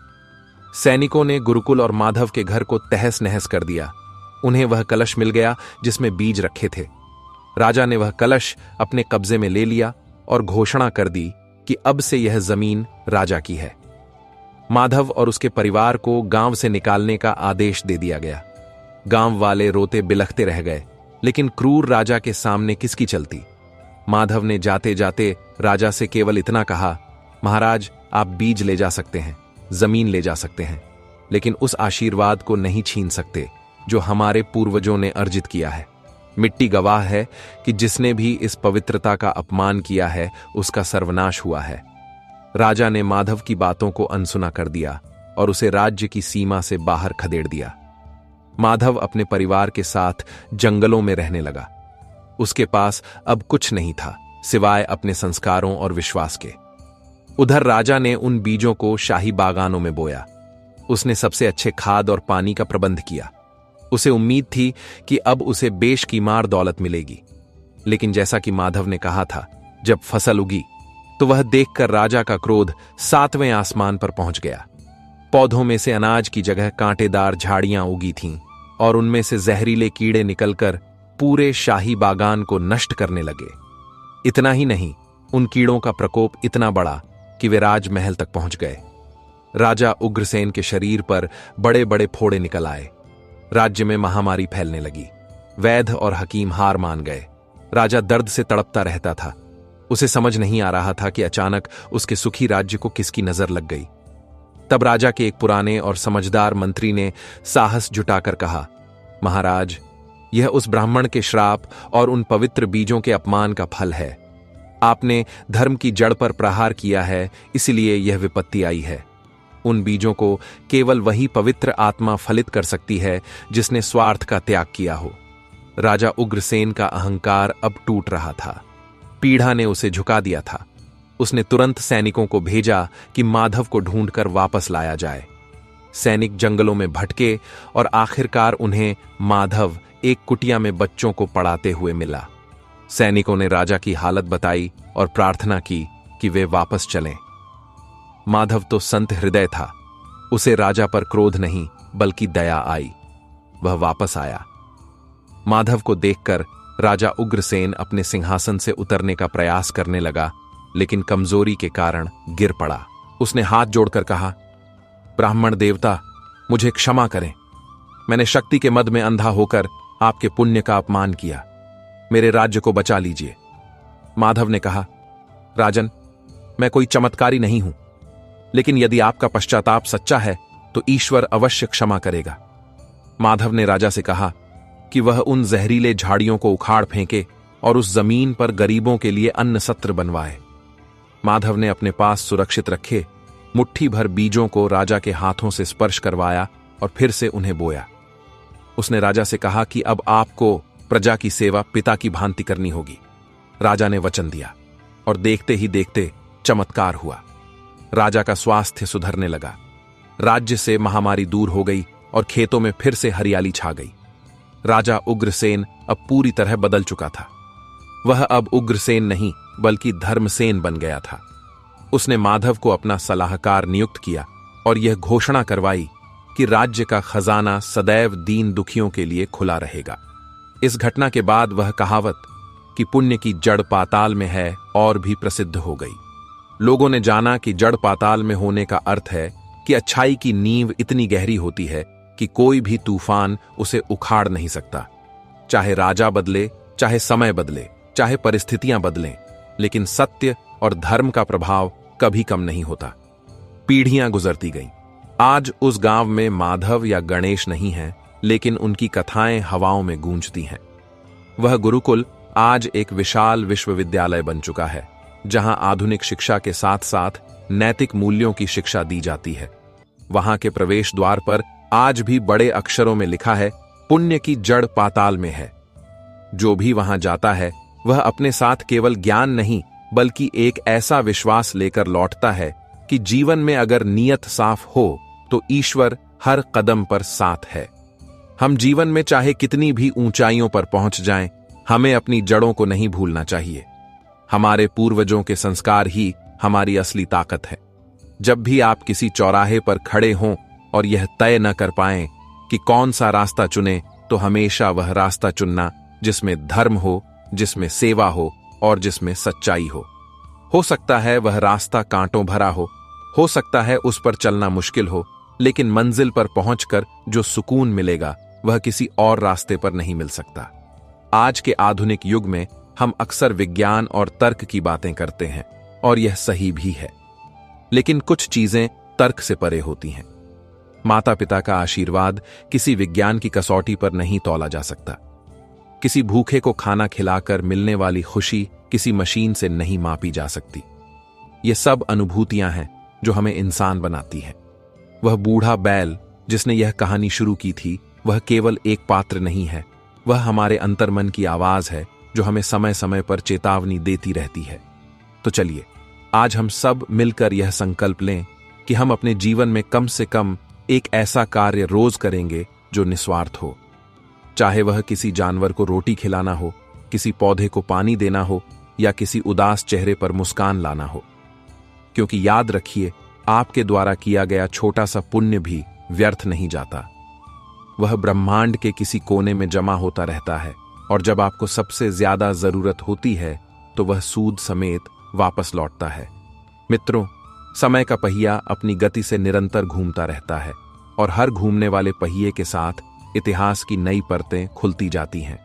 सैनिकों ने गुरुकुल और माधव के घर को तहस नहस कर दिया। उन्हें वह कलश मिल गया जिसमें बीज रखे थे। राजा ने वह कलश अपने कब्जे में ले लिया और घोषणा कर दी कि अब से यह जमीन राजा की है। माधव और उसके परिवार को गांव से निकालने का आदेश दे दिया गया। गांव वाले रोते बिलखते रह गए, लेकिन क्रूर राजा के सामने किसकी चलती। माधव ने जाते जाते राजा से केवल इतना कहा, महाराज, आप बीज ले जा सकते हैं, जमीन ले जा सकते हैं, लेकिन उस आशीर्वाद को नहीं छीन सकते जो हमारे पूर्वजों ने अर्जित किया है। मिट्टी गवाह है कि जिसने भी इस पवित्रता का अपमान किया है उसका सर्वनाश हुआ है। राजा ने माधव की बातों को अनसुना कर दिया और उसे राज्य की सीमा से बाहर खदेड़ दिया। माधव अपने परिवार के साथ जंगलों में रहने लगा। उसके पास अब कुछ नहीं था सिवाय अपने संस्कारों और विश्वास के। उधर राजा ने उन बीजों को शाही बागानों में बोया। उसने सबसे अच्छे खाद और पानी का प्रबंध किया। उसे उम्मीद थी कि अब उसे बेशकीमार दौलत मिलेगी, लेकिन जैसा कि माधव ने कहा था, जब फसल उगी तो वह देखकर राजा का क्रोध 7वें आसमान पर पहुंच गया। पौधों में से अनाज की जगह कांटेदार झाड़ियां उगी थीं और उनमें से जहरीले कीड़े निकलकर पूरे शाही बागान को नष्ट करने लगे। इतना ही नहीं, उन कीड़ों का प्रकोप इतना बड़ा कि वे राजमहल तक पहुंच गए। राजा उग्रसेन के शरीर पर बड़े बड़े फोड़े निकल आए। राज्य में महामारी फैलने लगी। वैद्य और हकीम हार मान गए। राजा दर्द से तड़पता रहता था। उसे समझ नहीं आ रहा था कि अचानक उसके सुखी राज्य को किसकी नजर लग गई। तब राजा के एक पुराने और समझदार मंत्री ने साहस जुटाकर कहा, महाराज, यह उस ब्राह्मण के श्राप और उन पवित्र बीजों के अपमान का फल है। आपने धर्म की जड़ पर प्रहार किया है, इसलिए यह विपत्ति आई है। उन बीजों को केवल वही पवित्र आत्मा फलित कर सकती है जिसने स्वार्थ का त्याग किया हो। राजा उग्रसेन का अहंकार अब टूट रहा था। पीढ़ा ने उसे झुका दिया था। उसने तुरंत सैनिकों को भेजा कि माधव को ढूंढकर वापस लाया जाए। सैनिक जंगलों में भटके और आखिरकार उन्हें माधव एक कुटिया में बच्चों को पढ़ाते हुए मिला। सैनिकों ने राजा की हालत बताई और प्रार्थना की कि वे वापस चलें। माधव तो संत हृदय था। उसे राजा पर क्रोध नहीं बल्कि दया आई। वह वापस आया। माधव को देखकर राजा उग्रसेन अपने सिंहासन से उतरने का प्रयास करने लगा, लेकिन कमजोरी के कारण गिर पड़ा। उसने हाथ जोड़कर कहा, ब्राह्मण देवता, मुझे क्षमा करें। मैंने शक्ति के मद में अंधा होकर आपके पुण्य का अपमान किया। मेरे राज्य को बचा लीजिए। माधव ने कहा, राजन, मैं कोई चमत्कारी नहीं हूं, लेकिन यदि आपका पश्चाताप सच्चा है तो ईश्वर अवश्य क्षमा करेगा। माधव ने राजा से कहा कि वह उन जहरीले झाड़ियों को उखाड़ फेंके और उस जमीन पर गरीबों के लिए अन्न सत्र बनवाए। माधव ने अपने पास सुरक्षित रखे मुट्ठी भर बीजों को राजा के हाथों से स्पर्श करवाया और फिर से उन्हें बोया। उसने राजा से कहा कि अब आपको प्रजा की सेवा पिता की भांति करनी होगी। राजा ने वचन दिया और देखते ही देखते चमत्कार हुआ। राजा का स्वास्थ्य सुधरने लगा। राज्य से महामारी दूर हो गई और खेतों में फिर से हरियाली छा गई। राजा उग्रसेन अब पूरी तरह बदल चुका था। वह अब उग्रसेन नहीं बल्कि धर्मसेन बन गया था। उसने माधव को अपना सलाहकार नियुक्त किया और यह घोषणा करवाई कि राज्य का खजाना सदैव दीन दुखियों के लिए खुला रहेगा। इस घटना के बाद वह कहावत कि पुण्य की जड़ पाताल में है और भी प्रसिद्ध हो गई। लोगों ने जाना कि जड़ पाताल में होने का अर्थ है कि अच्छाई की नींव इतनी गहरी होती है कि कोई भी तूफान उसे उखाड़ नहीं सकता। चाहे राजा बदले, चाहे समय बदले, चाहे परिस्थितियां बदलें, लेकिन सत्य और धर्म का प्रभाव कभी कम नहीं होता। पीढ़ियां गुजरती गईं। आज उस गांव में माधव या गणेश नहीं है, लेकिन उनकी कथाएं हवाओं में गूंजती हैं। वह गुरुकुल आज एक विशाल विश्वविद्यालय बन चुका है, जहां आधुनिक शिक्षा के साथ साथ नैतिक मूल्यों की शिक्षा दी जाती है। वहां के प्रवेश द्वार पर आज भी बड़े अक्षरों में लिखा है, पुण्य की जड़ पाताल में है। जो भी वहां जाता है वह अपने साथ केवल ज्ञान नहीं बल्कि एक ऐसा विश्वास लेकर लौटता है कि जीवन में अगर नीयत साफ हो तो ईश्वर हर कदम पर साथ है। हम जीवन में चाहे कितनी भी ऊंचाइयों पर पहुंच जाएं, हमें अपनी जड़ों को नहीं भूलना चाहिए। हमारे पूर्वजों के संस्कार ही हमारी असली ताकत है। जब भी आप किसी चौराहे पर खड़े हों और यह तय न कर पाएं कि कौन सा रास्ता चुने, तो हमेशा वह रास्ता चुनना जिसमें धर्म हो, जिसमें सेवा हो और जिसमें सच्चाई हो सकता है वह रास्ता कांटों भरा हो सकता है उस पर चलना मुश्किल हो, लेकिन मंजिल पर पहुंचकर जो सुकून मिलेगा वह किसी और रास्ते पर नहीं मिल सकता। आज के आधुनिक युग में हम अक्सर विज्ञान और तर्क की बातें करते हैं और यह सही भी है, लेकिन कुछ चीजें तर्क से परे होती हैं। माता पिता का आशीर्वाद किसी विज्ञान की कसौटी पर नहीं तौला जा सकता। किसी भूखे को खाना खिलाकर मिलने वाली खुशी किसी मशीन से नहीं मापी जा सकती। ये सब अनुभूतियां हैं जो हमें इंसान बनाती हैं। वह बूढ़ा बैल जिसने यह कहानी शुरू की थी, वह केवल एक पात्र नहीं है, वह हमारे अंतर्मन की आवाज है जो हमें समय समय पर चेतावनी देती रहती है। तो चलिए आज हम सब मिलकर यह संकल्प लें कि हम अपने जीवन में कम से कम एक ऐसा कार्य रोज करेंगे जो निस्वार्थ हो। चाहे वह किसी जानवर को रोटी खिलाना हो, किसी पौधे को पानी देना हो या किसी उदास चेहरे पर मुस्कान लाना हो। क्योंकि याद रखिए, आपके द्वारा किया गया छोटा सा पुण्य भी व्यर्थ नहीं जाता। वह ब्रह्मांड के किसी कोने में जमा होता रहता है और जब आपको सबसे ज्यादा जरूरत होती है तो वह सूद समेत वापस लौटता है। मित्रों, समय का पहिया अपनी गति से निरंतर घूमता रहता है और हर घूमने वाले पहिए के साथ इतिहास की नई परतें खुलती जाती हैं।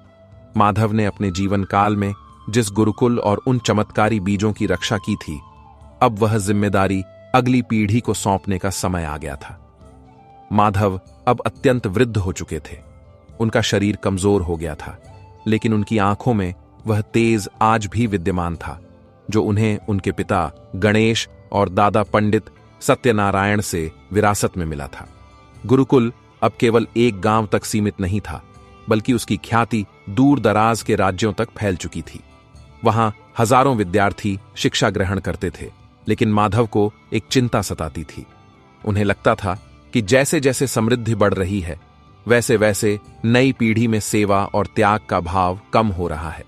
माधव ने अपने जीवन काल में जिस गुरुकुल और उन चमत्कारी बीजों की रक्षा की थी, अब वह जिम्मेदारी अगली पीढ़ी को सौंपने का समय आ गया था। माधव अब अत्यंत वृद्ध हो चुके थे। उनका शरीर कमजोर हो गया था, लेकिन उनकी आंखों में वह तेज आज भी विद्यमान था जो उन्हें उनके पिता गणेश और दादा पंडित सत्यनारायण से विरासत में मिला था। गुरुकुल अब केवल एक गांव तक सीमित नहीं था, बल्कि उसकी ख्याति दूर दराज के राज्यों तक फैल चुकी थी। वहां हजारों विद्यार्थी शिक्षा ग्रहण करते थे, लेकिन माधव को एक चिंता सताती थी। उन्हें लगता था कि जैसे जैसे समृद्धि बढ़ रही है, वैसे वैसे नई पीढ़ी में सेवा और त्याग का भाव कम हो रहा है।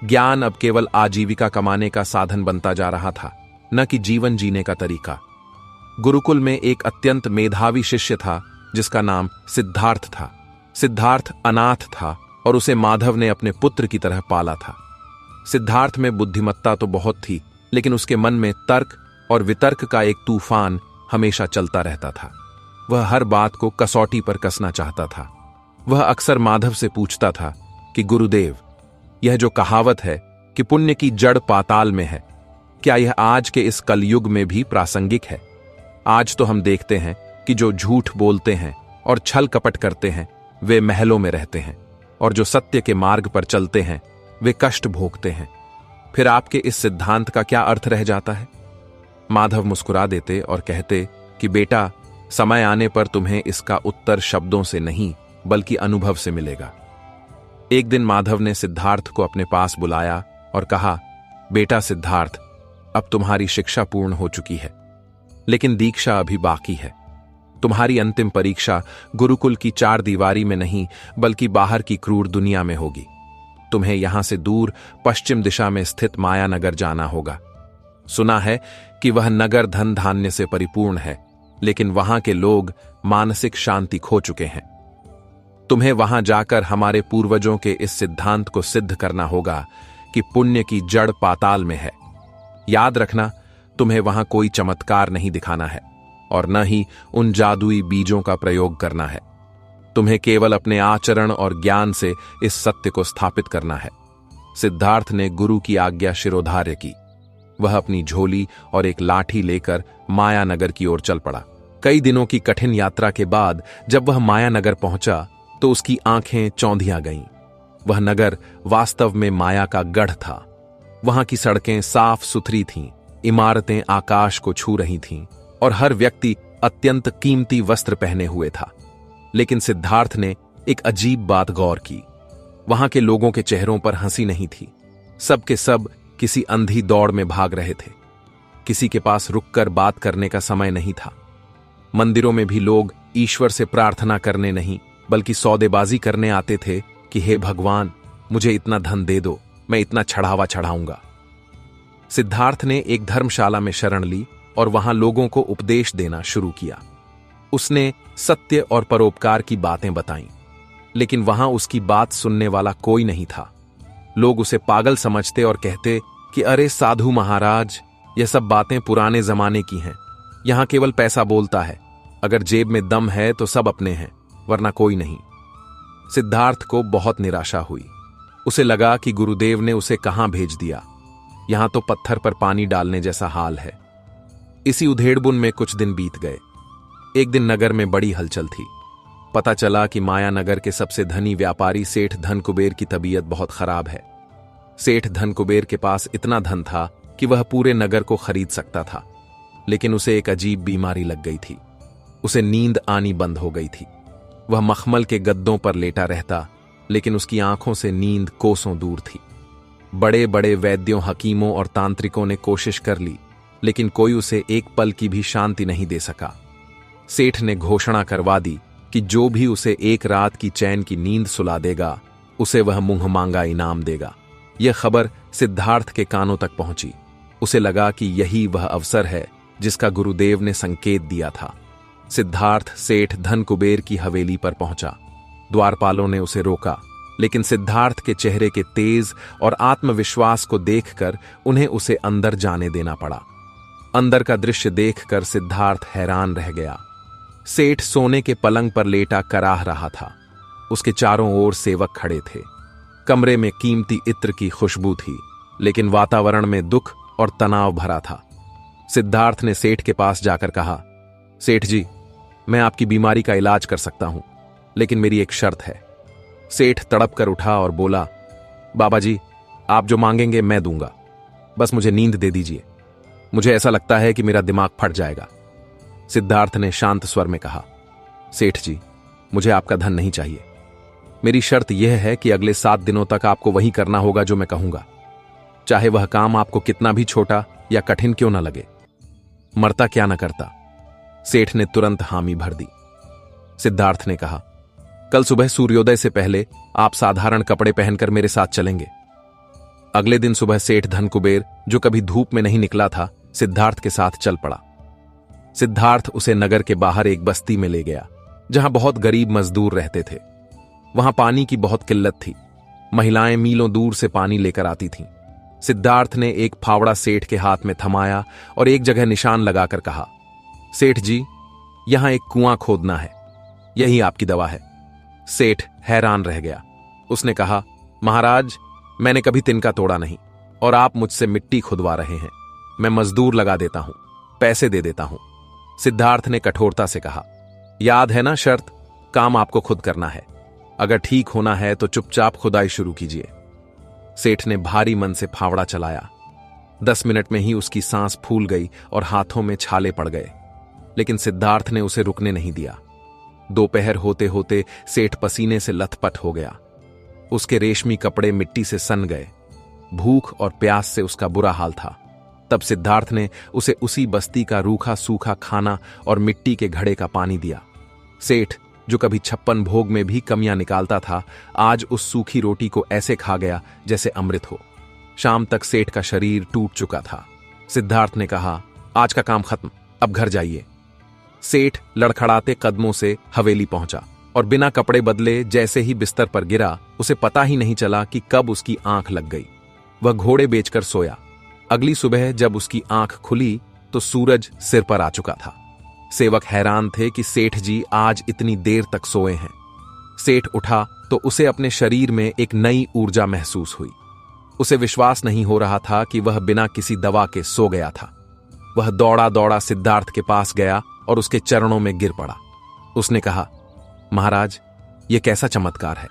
ज्ञान अब केवल आजीविका कमाने का साधन बनता जा रहा था, न कि जीवन जीने का तरीका। गुरुकुल में एक अत्यंत मेधावी शिष्य था जिसका नाम सिद्धार्थ था। सिद्धार्थ अनाथ था और उसे माधव ने अपने पुत्र की तरह पाला था। सिद्धार्थ में बुद्धिमत्ता तो बहुत थी, लेकिन उसके मन में तर्क और वितर्क का एक तूफान हमेशा चलता रहता था। वह हर बात को कसौटी पर कसना चाहता था। वह अक्सर माधव से पूछता था कि गुरुदेव, यह जो कहावत है कि पुण्य की जड़ पाताल में है, क्या यह आज के इस कलयुग में भी प्रासंगिक है? आज तो हम देखते हैं कि जो झूठ बोलते हैं और छल कपट करते हैं वे महलों में रहते हैं, और जो सत्य के मार्ग पर चलते हैं वे कष्ट भोगते हैं। फिर आपके इस सिद्धांत का क्या अर्थ रह जाता है? माधव मुस्कुरा देते और कहते कि बेटा, समय आने पर तुम्हें इसका उत्तर शब्दों से नहीं बल्कि अनुभव से मिलेगा। एक दिन माधव ने सिद्धार्थ को अपने पास बुलाया और कहा, बेटा सिद्धार्थ, अब तुम्हारी शिक्षा पूर्ण हो चुकी है, लेकिन दीक्षा अभी बाकी है। तुम्हारी अंतिम परीक्षा गुरुकुल की चार दीवारी में नहीं बल्कि बाहर की क्रूर दुनिया में होगी। तुम्हें यहां से दूर पश्चिम दिशा में स्थित मायानगर जाना होगा। सुना है कि वह नगर धन धान्य से परिपूर्ण है, लेकिन वहां के लोग मानसिक शांति खो चुके हैं। तुम्हें वहां जाकर हमारे पूर्वजों के इस सिद्धांत को सिद्ध करना होगा कि पुण्य की जड़ पाताल में है। याद रखना, तुम्हें वहां कोई चमत्कार नहीं दिखाना है और न ही उन जादुई बीजों का प्रयोग करना है। तुम्हें केवल अपने आचरण और ज्ञान से इस सत्य को स्थापित करना है। सिद्धार्थ ने गुरु की आज्ञा शिरोधार्य की। वह अपनी झोली और एक लाठी लेकर मायानगर की ओर चल पड़ा। कई दिनों की कठिन यात्रा के बाद जब वह मायानगर पहुंचा तो उसकी आंखें चौंधिया गईं। वह नगर वास्तव में माया का गढ़ था। वहां की सड़कें साफ सुथरी थीं, इमारतें आकाश को छू रही थीं और हर व्यक्ति अत्यंत कीमती वस्त्र पहने हुए था। लेकिन सिद्धार्थ ने एक अजीब बात गौर की। वहां के लोगों के चेहरों पर हंसी नहीं थी। सब के सब किसी अंधी दौड़ में भाग रहे थे। किसी के पास रुककर बात करने का समय नहीं था। मंदिरों में भी लोग ईश्वर से प्रार्थना करने नहीं बल्कि सौदेबाजी करने आते थे कि हे भगवान, मुझे इतना धन दे दो, मैं इतना चढ़ावा चढ़ाऊंगा। सिद्धार्थ ने एक धर्मशाला में शरण ली और वहां लोगों को उपदेश देना शुरू किया। उसने सत्य और परोपकार की बातें बताईं, लेकिन वहां उसकी बात सुनने वाला कोई नहीं था। लोग उसे पागल समझते और कहते कि अरे साधु महाराज, यह सब बातें पुराने जमाने की हैं। यहां केवल पैसा बोलता है। अगर जेब में दम है तो सब अपने हैं, वरना कोई नहीं। सिद्धार्थ को बहुत निराशा हुई। उसे लगा कि गुरुदेव ने उसे कहां भेज दिया। यहां तो पत्थर पर पानी डालने जैसा हाल है। इसी उधेड़बुन में कुछ दिन बीत गए। एक दिन नगर में बड़ी हलचल थी। पता चला कि मायानगर के सबसे धनी व्यापारी सेठ धनकुबेर की तबीयत बहुत खराब है। सेठ धनकुबेर के पास इतना धन था कि वह पूरे नगर को खरीद सकता था, लेकिन उसे एक अजीब बीमारी लग गई थी। उसे नींद आनी बंद हो गई थी। वह मखमल के गद्दों पर लेटा रहता, लेकिन उसकी आंखों से नींद कोसों दूर थी। बड़े बड़े वैद्यों, हकीमों और तांत्रिकों ने कोशिश कर ली, लेकिन कोई उसे एक पल की भी शांति नहीं दे सका। सेठ ने घोषणा करवा दी कि जो भी उसे एक रात की चैन की नींद सुला देगा, उसे वह मुंह मांगा इनाम देगा। यह खबर सिद्धार्थ के कानों तक पहुंची। उसे लगा कि यही वह अवसर है जिसका गुरुदेव ने संकेत दिया था। सिद्धार्थ सेठ धनकुबेर की हवेली पर पहुंचा। द्वारपालों ने उसे रोका, लेकिन सिद्धार्थ के चेहरे के तेज और आत्मविश्वास को देखकर उन्हें उसे अंदर जाने देना पड़ा। अंदर का दृश्य देखकर सिद्धार्थ हैरान रह गया। सेठ सोने के पलंग पर लेटा कराह रहा था। उसके चारों ओर सेवक खड़े थे। कमरे में कीमती इत्र की खुशबू थी लेकिन वातावरण में दुख और तनाव भरा था। सिद्धार्थ ने सेठ के पास जाकर कहा, सेठ जी, मैं आपकी बीमारी का इलाज कर सकता हूं, लेकिन मेरी एक शर्त है। सेठ तड़प कर उठा और बोला, बाबा जी, आप जो मांगेंगे मैं दूंगा, बस मुझे नींद दे दीजिए। मुझे ऐसा लगता है कि मेरा दिमाग फट जाएगा। सिद्धार्थ ने शांत स्वर में कहा, सेठ जी, मुझे आपका धन नहीं चाहिए। मेरी शर्त यह है कि अगले 7 दिनों तक आपको वही करना होगा जो मैं कहूंगा, चाहे वह काम आपको कितना भी छोटा या कठिन क्यों ना लगे। मरता क्या न करता। सेठ ने तुरंत हामी भर दी। सिद्धार्थ ने कहा, कल सुबह सूर्योदय से पहले आप साधारण कपड़े पहनकर मेरे साथ चलेंगे। अगले दिन सुबह सेठ धनकुबेर, जो कभी धूप में नहीं निकला था, सिद्धार्थ के साथ चल पड़ा। सिद्धार्थ उसे नगर के बाहर एक बस्ती में ले गया, जहां बहुत गरीब मजदूर रहते थे। वहां पानी की बहुत किल्लत थी। महिलाएं मीलों दूर से पानी लेकर आती थीं। सिद्धार्थ ने एक फावड़ा सेठ के हाथ में थमाया और एक जगह निशान लगाकर कहा, सेठ जी, यहां एक कुआं खोदना है, यही आपकी दवा है। सेठ हैरान रह गया। उसने कहा, महाराज, मैंने कभी तिनका तोड़ा नहीं और आप मुझसे मिट्टी खुदवा रहे हैं। मैं मजदूर लगा देता हूं, पैसे दे देता हूं। सिद्धार्थ ने कठोरता से कहा, याद है ना शर्त, काम आपको खुद करना है। अगर ठीक होना है तो चुपचाप खुदाई शुरू कीजिए। सेठ ने भारी मन से फावड़ा चलाया। 10 मिनट में ही उसकी सांस फूल गई और हाथों में छाले पड़ गए, लेकिन सिद्धार्थ ने उसे रुकने नहीं दिया। दोपहर होते होते सेठ पसीने से लथपथ हो गया। उसके रेशमी कपड़े मिट्टी से सन गए। भूख और प्यास से उसका बुरा हाल था। तब सिद्धार्थ ने उसे उसी बस्ती का रूखा सूखा खाना और मिट्टी के घड़े का पानी दिया। सेठ, जो कभी 56 भोग में भी कमियां निकालता था, आज उस सूखी रोटी को ऐसे खा गया जैसे अमृत हो। शाम तक सेठ का शरीर टूट चुका था। सिद्धार्थ ने कहा, आज का काम खत्म, अब घर जाइए। सेठ लड़खड़ाते कदमों से हवेली पहुंचा और बिना कपड़े बदले जैसे ही बिस्तर पर गिरा, उसे पता ही नहीं चला कि कब उसकी आंख लग गई। वह घोड़े बेचकर सोया। अगली सुबह जब उसकी आंख खुली तो सूरज सिर पर आ चुका था। सेवक हैरान थे कि सेठ जी आज इतनी देर तक सोए हैं। सेठ उठा तो उसे अपने शरीर में एक नई ऊर्जा महसूस हुई। उसे विश्वास नहीं हो रहा था कि वह बिना किसी दवा के सो गया था। वह दौड़ा दौड़ा सिद्धार्थ के पास गया और उसके चरणों में गिर पड़ा। उसने कहा, महाराज, यह कैसा चमत्कार है।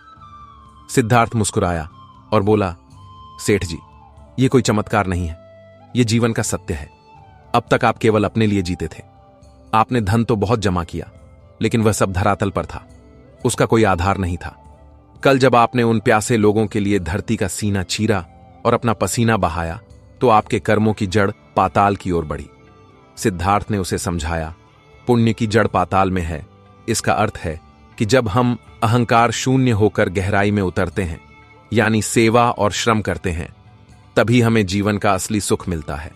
सिद्धार्थ मुस्कुराया और बोला, सेठ जी, यह कोई चमत्कार नहीं है, यह जीवन का सत्य है। अब तक आप केवल अपने लिए जीते थे। आपने धन तो बहुत जमा किया, लेकिन वह सब धरातल पर था, उसका कोई आधार नहीं था। कल जब आपने उन प्यासे लोगों के लिए धरती का सीना चीरा और अपना पसीना बहाया, तो आपके कर्मों की जड़ पाताल की ओर बढ़ी। सिद्धार्थ ने उसे समझाया, पुण्य की जड़ पाताल में है। इसका अर्थ है कि जब हम अहंकार शून्य होकर गहराई में उतरते हैं, यानी सेवा और श्रम करते हैं, तभी हमें जीवन का असली सुख मिलता है।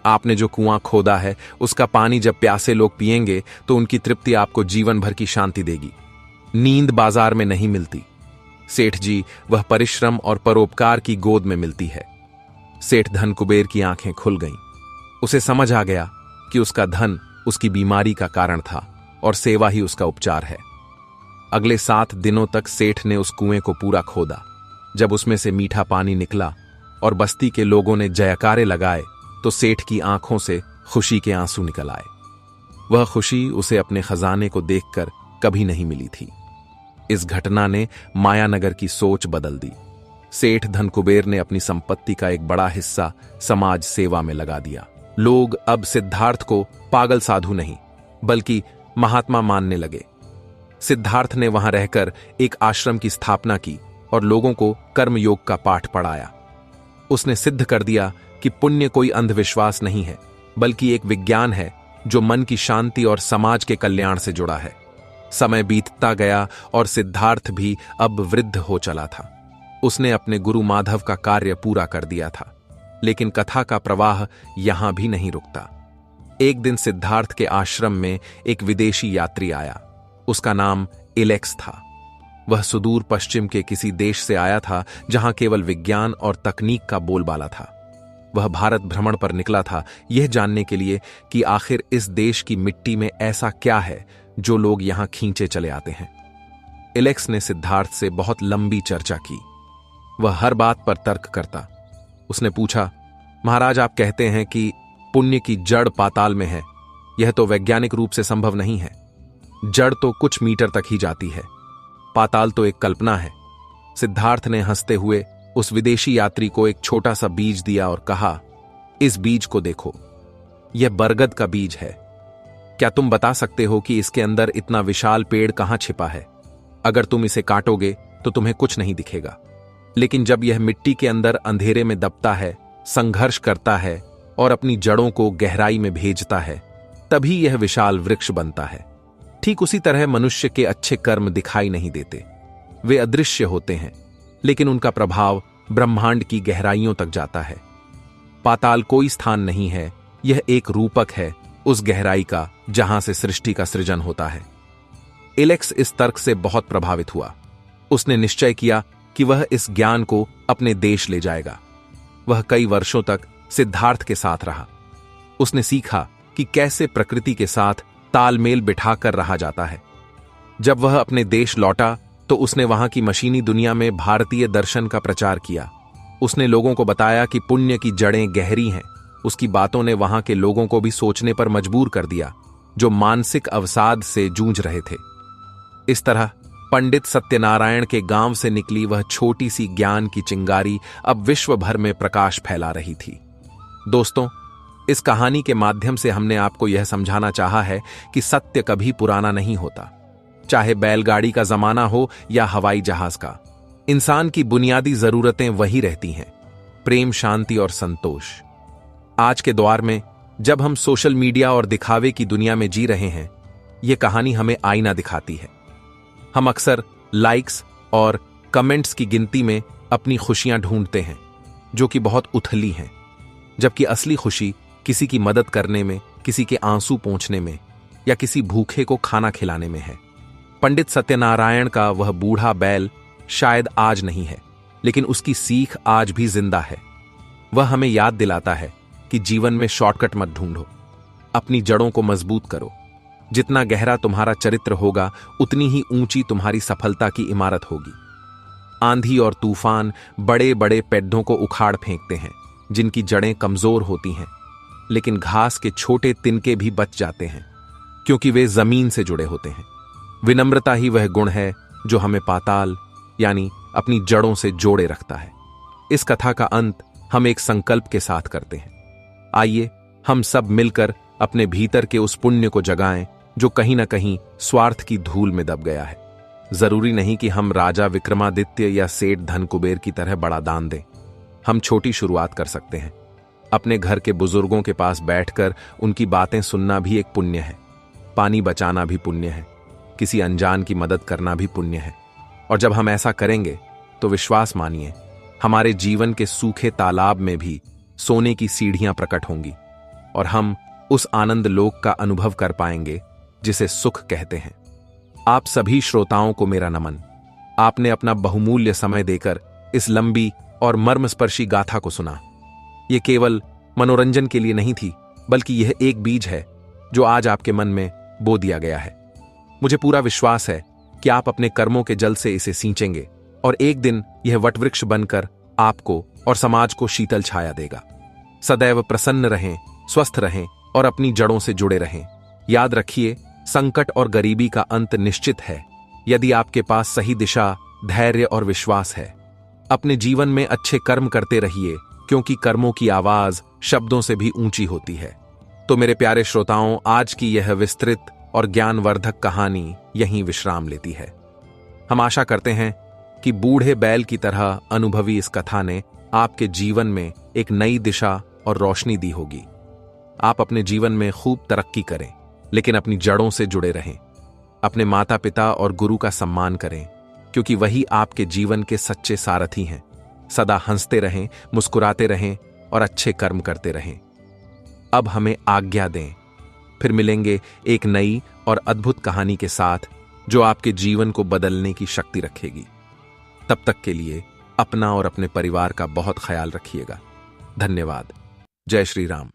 आपने जो कुआं खोदा है, उसका पानी जब प्यासे लोग पिएंगे तो उनकी तृप्ति आपको जीवन भर की शांति देगी। नींद बाजार में नहीं मिलती सेठ जी, वह परिश्रम और परोपकार की गोद में मिलती है। सेठ धनकुबेर की आंखें खुल गईं। उसे समझ आ गया कि उसका धन उसकी बीमारी का कारण था और सेवा ही उसका उपचार है। अगले 7 दिनों तक सेठ ने उस कुएं को पूरा खोदा। जब उसमें से मीठा पानी निकला और बस्ती के लोगों ने जयकारे लगाए, तो सेठ की आंखों से खुशी के आंसू निकल आए। वह खुशी उसे अपने खजाने को देखकर कभी नहीं मिली थी। इस घटना ने मायानगर की सोच बदल दी। सेठ धनकुबेर ने अपनी संपत्ति का एक बड़ा हिस्सा समाज सेवा में लगा दिया। लोग अब सिद्धार्थ को पागल साधु नहीं, बल्कि महात्मा मानने लगे। सिद्धार्थ ने वहां रहकर एक आश्रम की स्थापना की और लोगों को कर्मयोग का पाठ पढ़ाया। उसने सिद्ध कर दिया कि पुण्य कोई अंधविश्वास नहीं है, बल्कि एक विज्ञान है जो मन की शांति और समाज के कल्याण से जुड़ा है। समय बीतता गया और सिद्धार्थ भी अब वृद्ध हो चला था। उसने अपने गुरु माधव का कार्य पूरा कर दिया था, लेकिन कथा का प्रवाह यहां भी नहीं रुकता। एक दिन सिद्धार्थ के आश्रम में एक विदेशी यात्री आया। उसका नाम इलेक्स था। वह सुदूर पश्चिम के किसी देश से आया था जहां केवल विज्ञान और तकनीक का बोलबाला था। वह भारत भ्रमण पर निकला था, यह जानने के लिए कि आखिर इस देश की मिट्टी में ऐसा क्या है जो लोग यहां खींचे चले आते हैं। इलेक्स ने सिद्धार्थ से बहुत लंबी चर्चा की। वह हर बात पर तर्क करता, उसने पूछा, महाराज, आप कहते हैं कि पुण्य की जड़ पाताल में है। यह तो वैज्ञानिक रूप से संभव नहीं है। जड़ तो कुछ मीटर तक ही जाती है, पाताल तो एक कल्पना है। सिद्धार्थ ने हंसते हुए उस विदेशी यात्री को एक छोटा सा बीज दिया और कहा, इस बीज को देखो, यह बरगद का बीज है। क्या तुम बता सकते हो कि इसके अंदर इतना विशाल पेड़ कहां छिपा है? अगर तुम इसे काटोगे तो तुम्हें कुछ नहीं दिखेगा, लेकिन जब यह मिट्टी के अंदर अंधेरे में दबता है, संघर्ष करता है और अपनी जड़ों को गहराई में भेजता है, तभी यह विशाल वृक्ष बनता है। ठीक उसी तरह मनुष्य के अच्छे कर्म दिखाई नहीं देते, वे अदृश्य होते हैं, लेकिन उनका प्रभाव ब्रह्मांड की गहराइयों तक जाता है। पाताल कोई स्थान नहीं है, यह एक रूपक है उस गहराई का जहां से सृष्टि का सृजन होता है। एलेक्स इस तर्क से बहुत प्रभावित हुआ। उसने निश्चय किया कि वह इस ज्ञान को अपने देश ले जाएगा। वह कई वर्षों तक सिद्धार्थ के साथ रहा। उसने सीखा कि कैसे प्रकृति के साथ तालमेल बिठाकर रहा जाता है। जब वह अपने देश लौटा तो उसने वहां की मशीनी दुनिया में भारतीय दर्शन का प्रचार किया। उसने लोगों को बताया कि पुण्य की जड़ें गहरी हैं। उसकी बातों ने वहां के लोगों को भी सोचने पर मजबूर कर दिया, जो मानसिक अवसाद से जूझ रहे थे। इस तरह पंडित सत्यनारायण के गांव से निकली वह छोटी सी ज्ञान की चिंगारी अब विश्व भर में प्रकाश फैला रही थी। दोस्तों, इस कहानी के माध्यम से हमने आपको यह समझाना चाहा है कि सत्य कभी पुराना नहीं होता। चाहे बैलगाड़ी का जमाना हो या हवाई जहाज का, इंसान की बुनियादी जरूरतें वही रहती हैं, प्रेम, शांति और संतोष। आज के दौर में जब हम सोशल मीडिया और दिखावे की दुनिया में जी रहे हैं, यह कहानी हमें आईना दिखाती है। हम अक्सर लाइक्स और कमेंट्स की गिनती में अपनी खुशियां ढूंढते हैं, जो कि बहुत उथली हैं, जबकि असली खुशी किसी की मदद करने में, किसी के आंसू पोंछने में या किसी भूखे को खाना खिलाने में है। पंडित सत्यनारायण का वह बूढ़ा बैल शायद आज नहीं है, लेकिन उसकी सीख आज भी जिंदा है। वह हमें याद दिलाता है कि जीवन में शॉर्टकट मत ढूंढो, अपनी जड़ों को मजबूत करो। जितना गहरा तुम्हारा चरित्र होगा, उतनी ही ऊंची तुम्हारी सफलता की इमारत होगी। आंधी और तूफान बड़े बड़े पेड़ों को उखाड़ फेंकते हैं, जिनकी जड़ें कमजोर होती हैं, लेकिन घास के छोटे तिनके भी बच जाते हैं, क्योंकि वे जमीन से जुड़े होते हैं। विनम्रता ही वह गुण है जो हमें पाताल यानी अपनी जड़ों से जोड़े रखता है। इस कथा का अंत हम एक संकल्प के साथ करते हैं। आइए हम सब मिलकर अपने भीतर के उस पुण्य को जगाएं जो कहीं ना कहीं स्वार्थ की धूल में दब गया है। जरूरी नहीं कि हम राजा विक्रमादित्य या सेठ धन कुबेर की तरह बड़ा दान दें। हम छोटी शुरुआत कर सकते हैं। अपने घर के बुजुर्गों के पास बैठकर उनकी बातें सुनना भी एक पुण्य है। पानी बचाना भी पुण्य है। किसी अनजान की मदद करना भी पुण्य है। और जब हम ऐसा करेंगे तो विश्वास मानिए, हमारे जीवन के सूखे तालाब में भी सोने की सीढ़ियां प्रकट होंगी और हम उस आनंद लोक का अनुभव कर पाएंगे जिसे सुख कहते हैं। आप सभी श्रोताओं को मेरा नमन। आपने अपना बहुमूल्य समय देकर इस लंबी और मर्मस्पर्शी गाथा को सुना। यह केवल मनोरंजन के लिए नहीं थी, बल्कि यह एक बीज है जो आज आपके मन में बो दिया गया है। मुझे पूरा विश्वास है कि आप अपने कर्मों के जल से इसे सींचेंगे और एक दिन यह वटवृक्ष बनकर आपको और समाज को शीतल छाया देगा। सदैव प्रसन्न रहें, स्वस्थ रहें और अपनी जड़ों से जुड़े रहें। याद रखिए, संकट और गरीबी का अंत निश्चित है, यदि आपके पास सही दिशा, धैर्य और विश्वास है। अपने जीवन में अच्छे कर्म करते रहिए, क्योंकि कर्मों की आवाज शब्दों से भी ऊंची होती है। तो मेरे प्यारे श्रोताओं, आज की यह विस्तृत और ज्ञानवर्धक कहानी यहीं विश्राम लेती है। हम आशा करते हैं कि बूढ़े बैल की तरह अनुभवी इस कथा ने आपके जीवन में एक नई दिशा और रोशनी दी होगी। आप अपने जीवन में खूब तरक्की करें, लेकिन अपनी जड़ों से जुड़े रहें। अपने माता पिता और गुरु का सम्मान करें, क्योंकि वही आपके जीवन के सच्चे सारथी हैं। सदा हंसते रहें, मुस्कुराते रहें और अच्छे कर्म करते रहें। अब हमें आज्ञा दें, फिर मिलेंगे एक नई और अद्भुत कहानी के साथ जो आपके जीवन को बदलने की शक्ति रखेगी। तब तक के लिए अपना और अपने परिवार का बहुत ख्याल रखिएगा। धन्यवाद। जय श्री राम।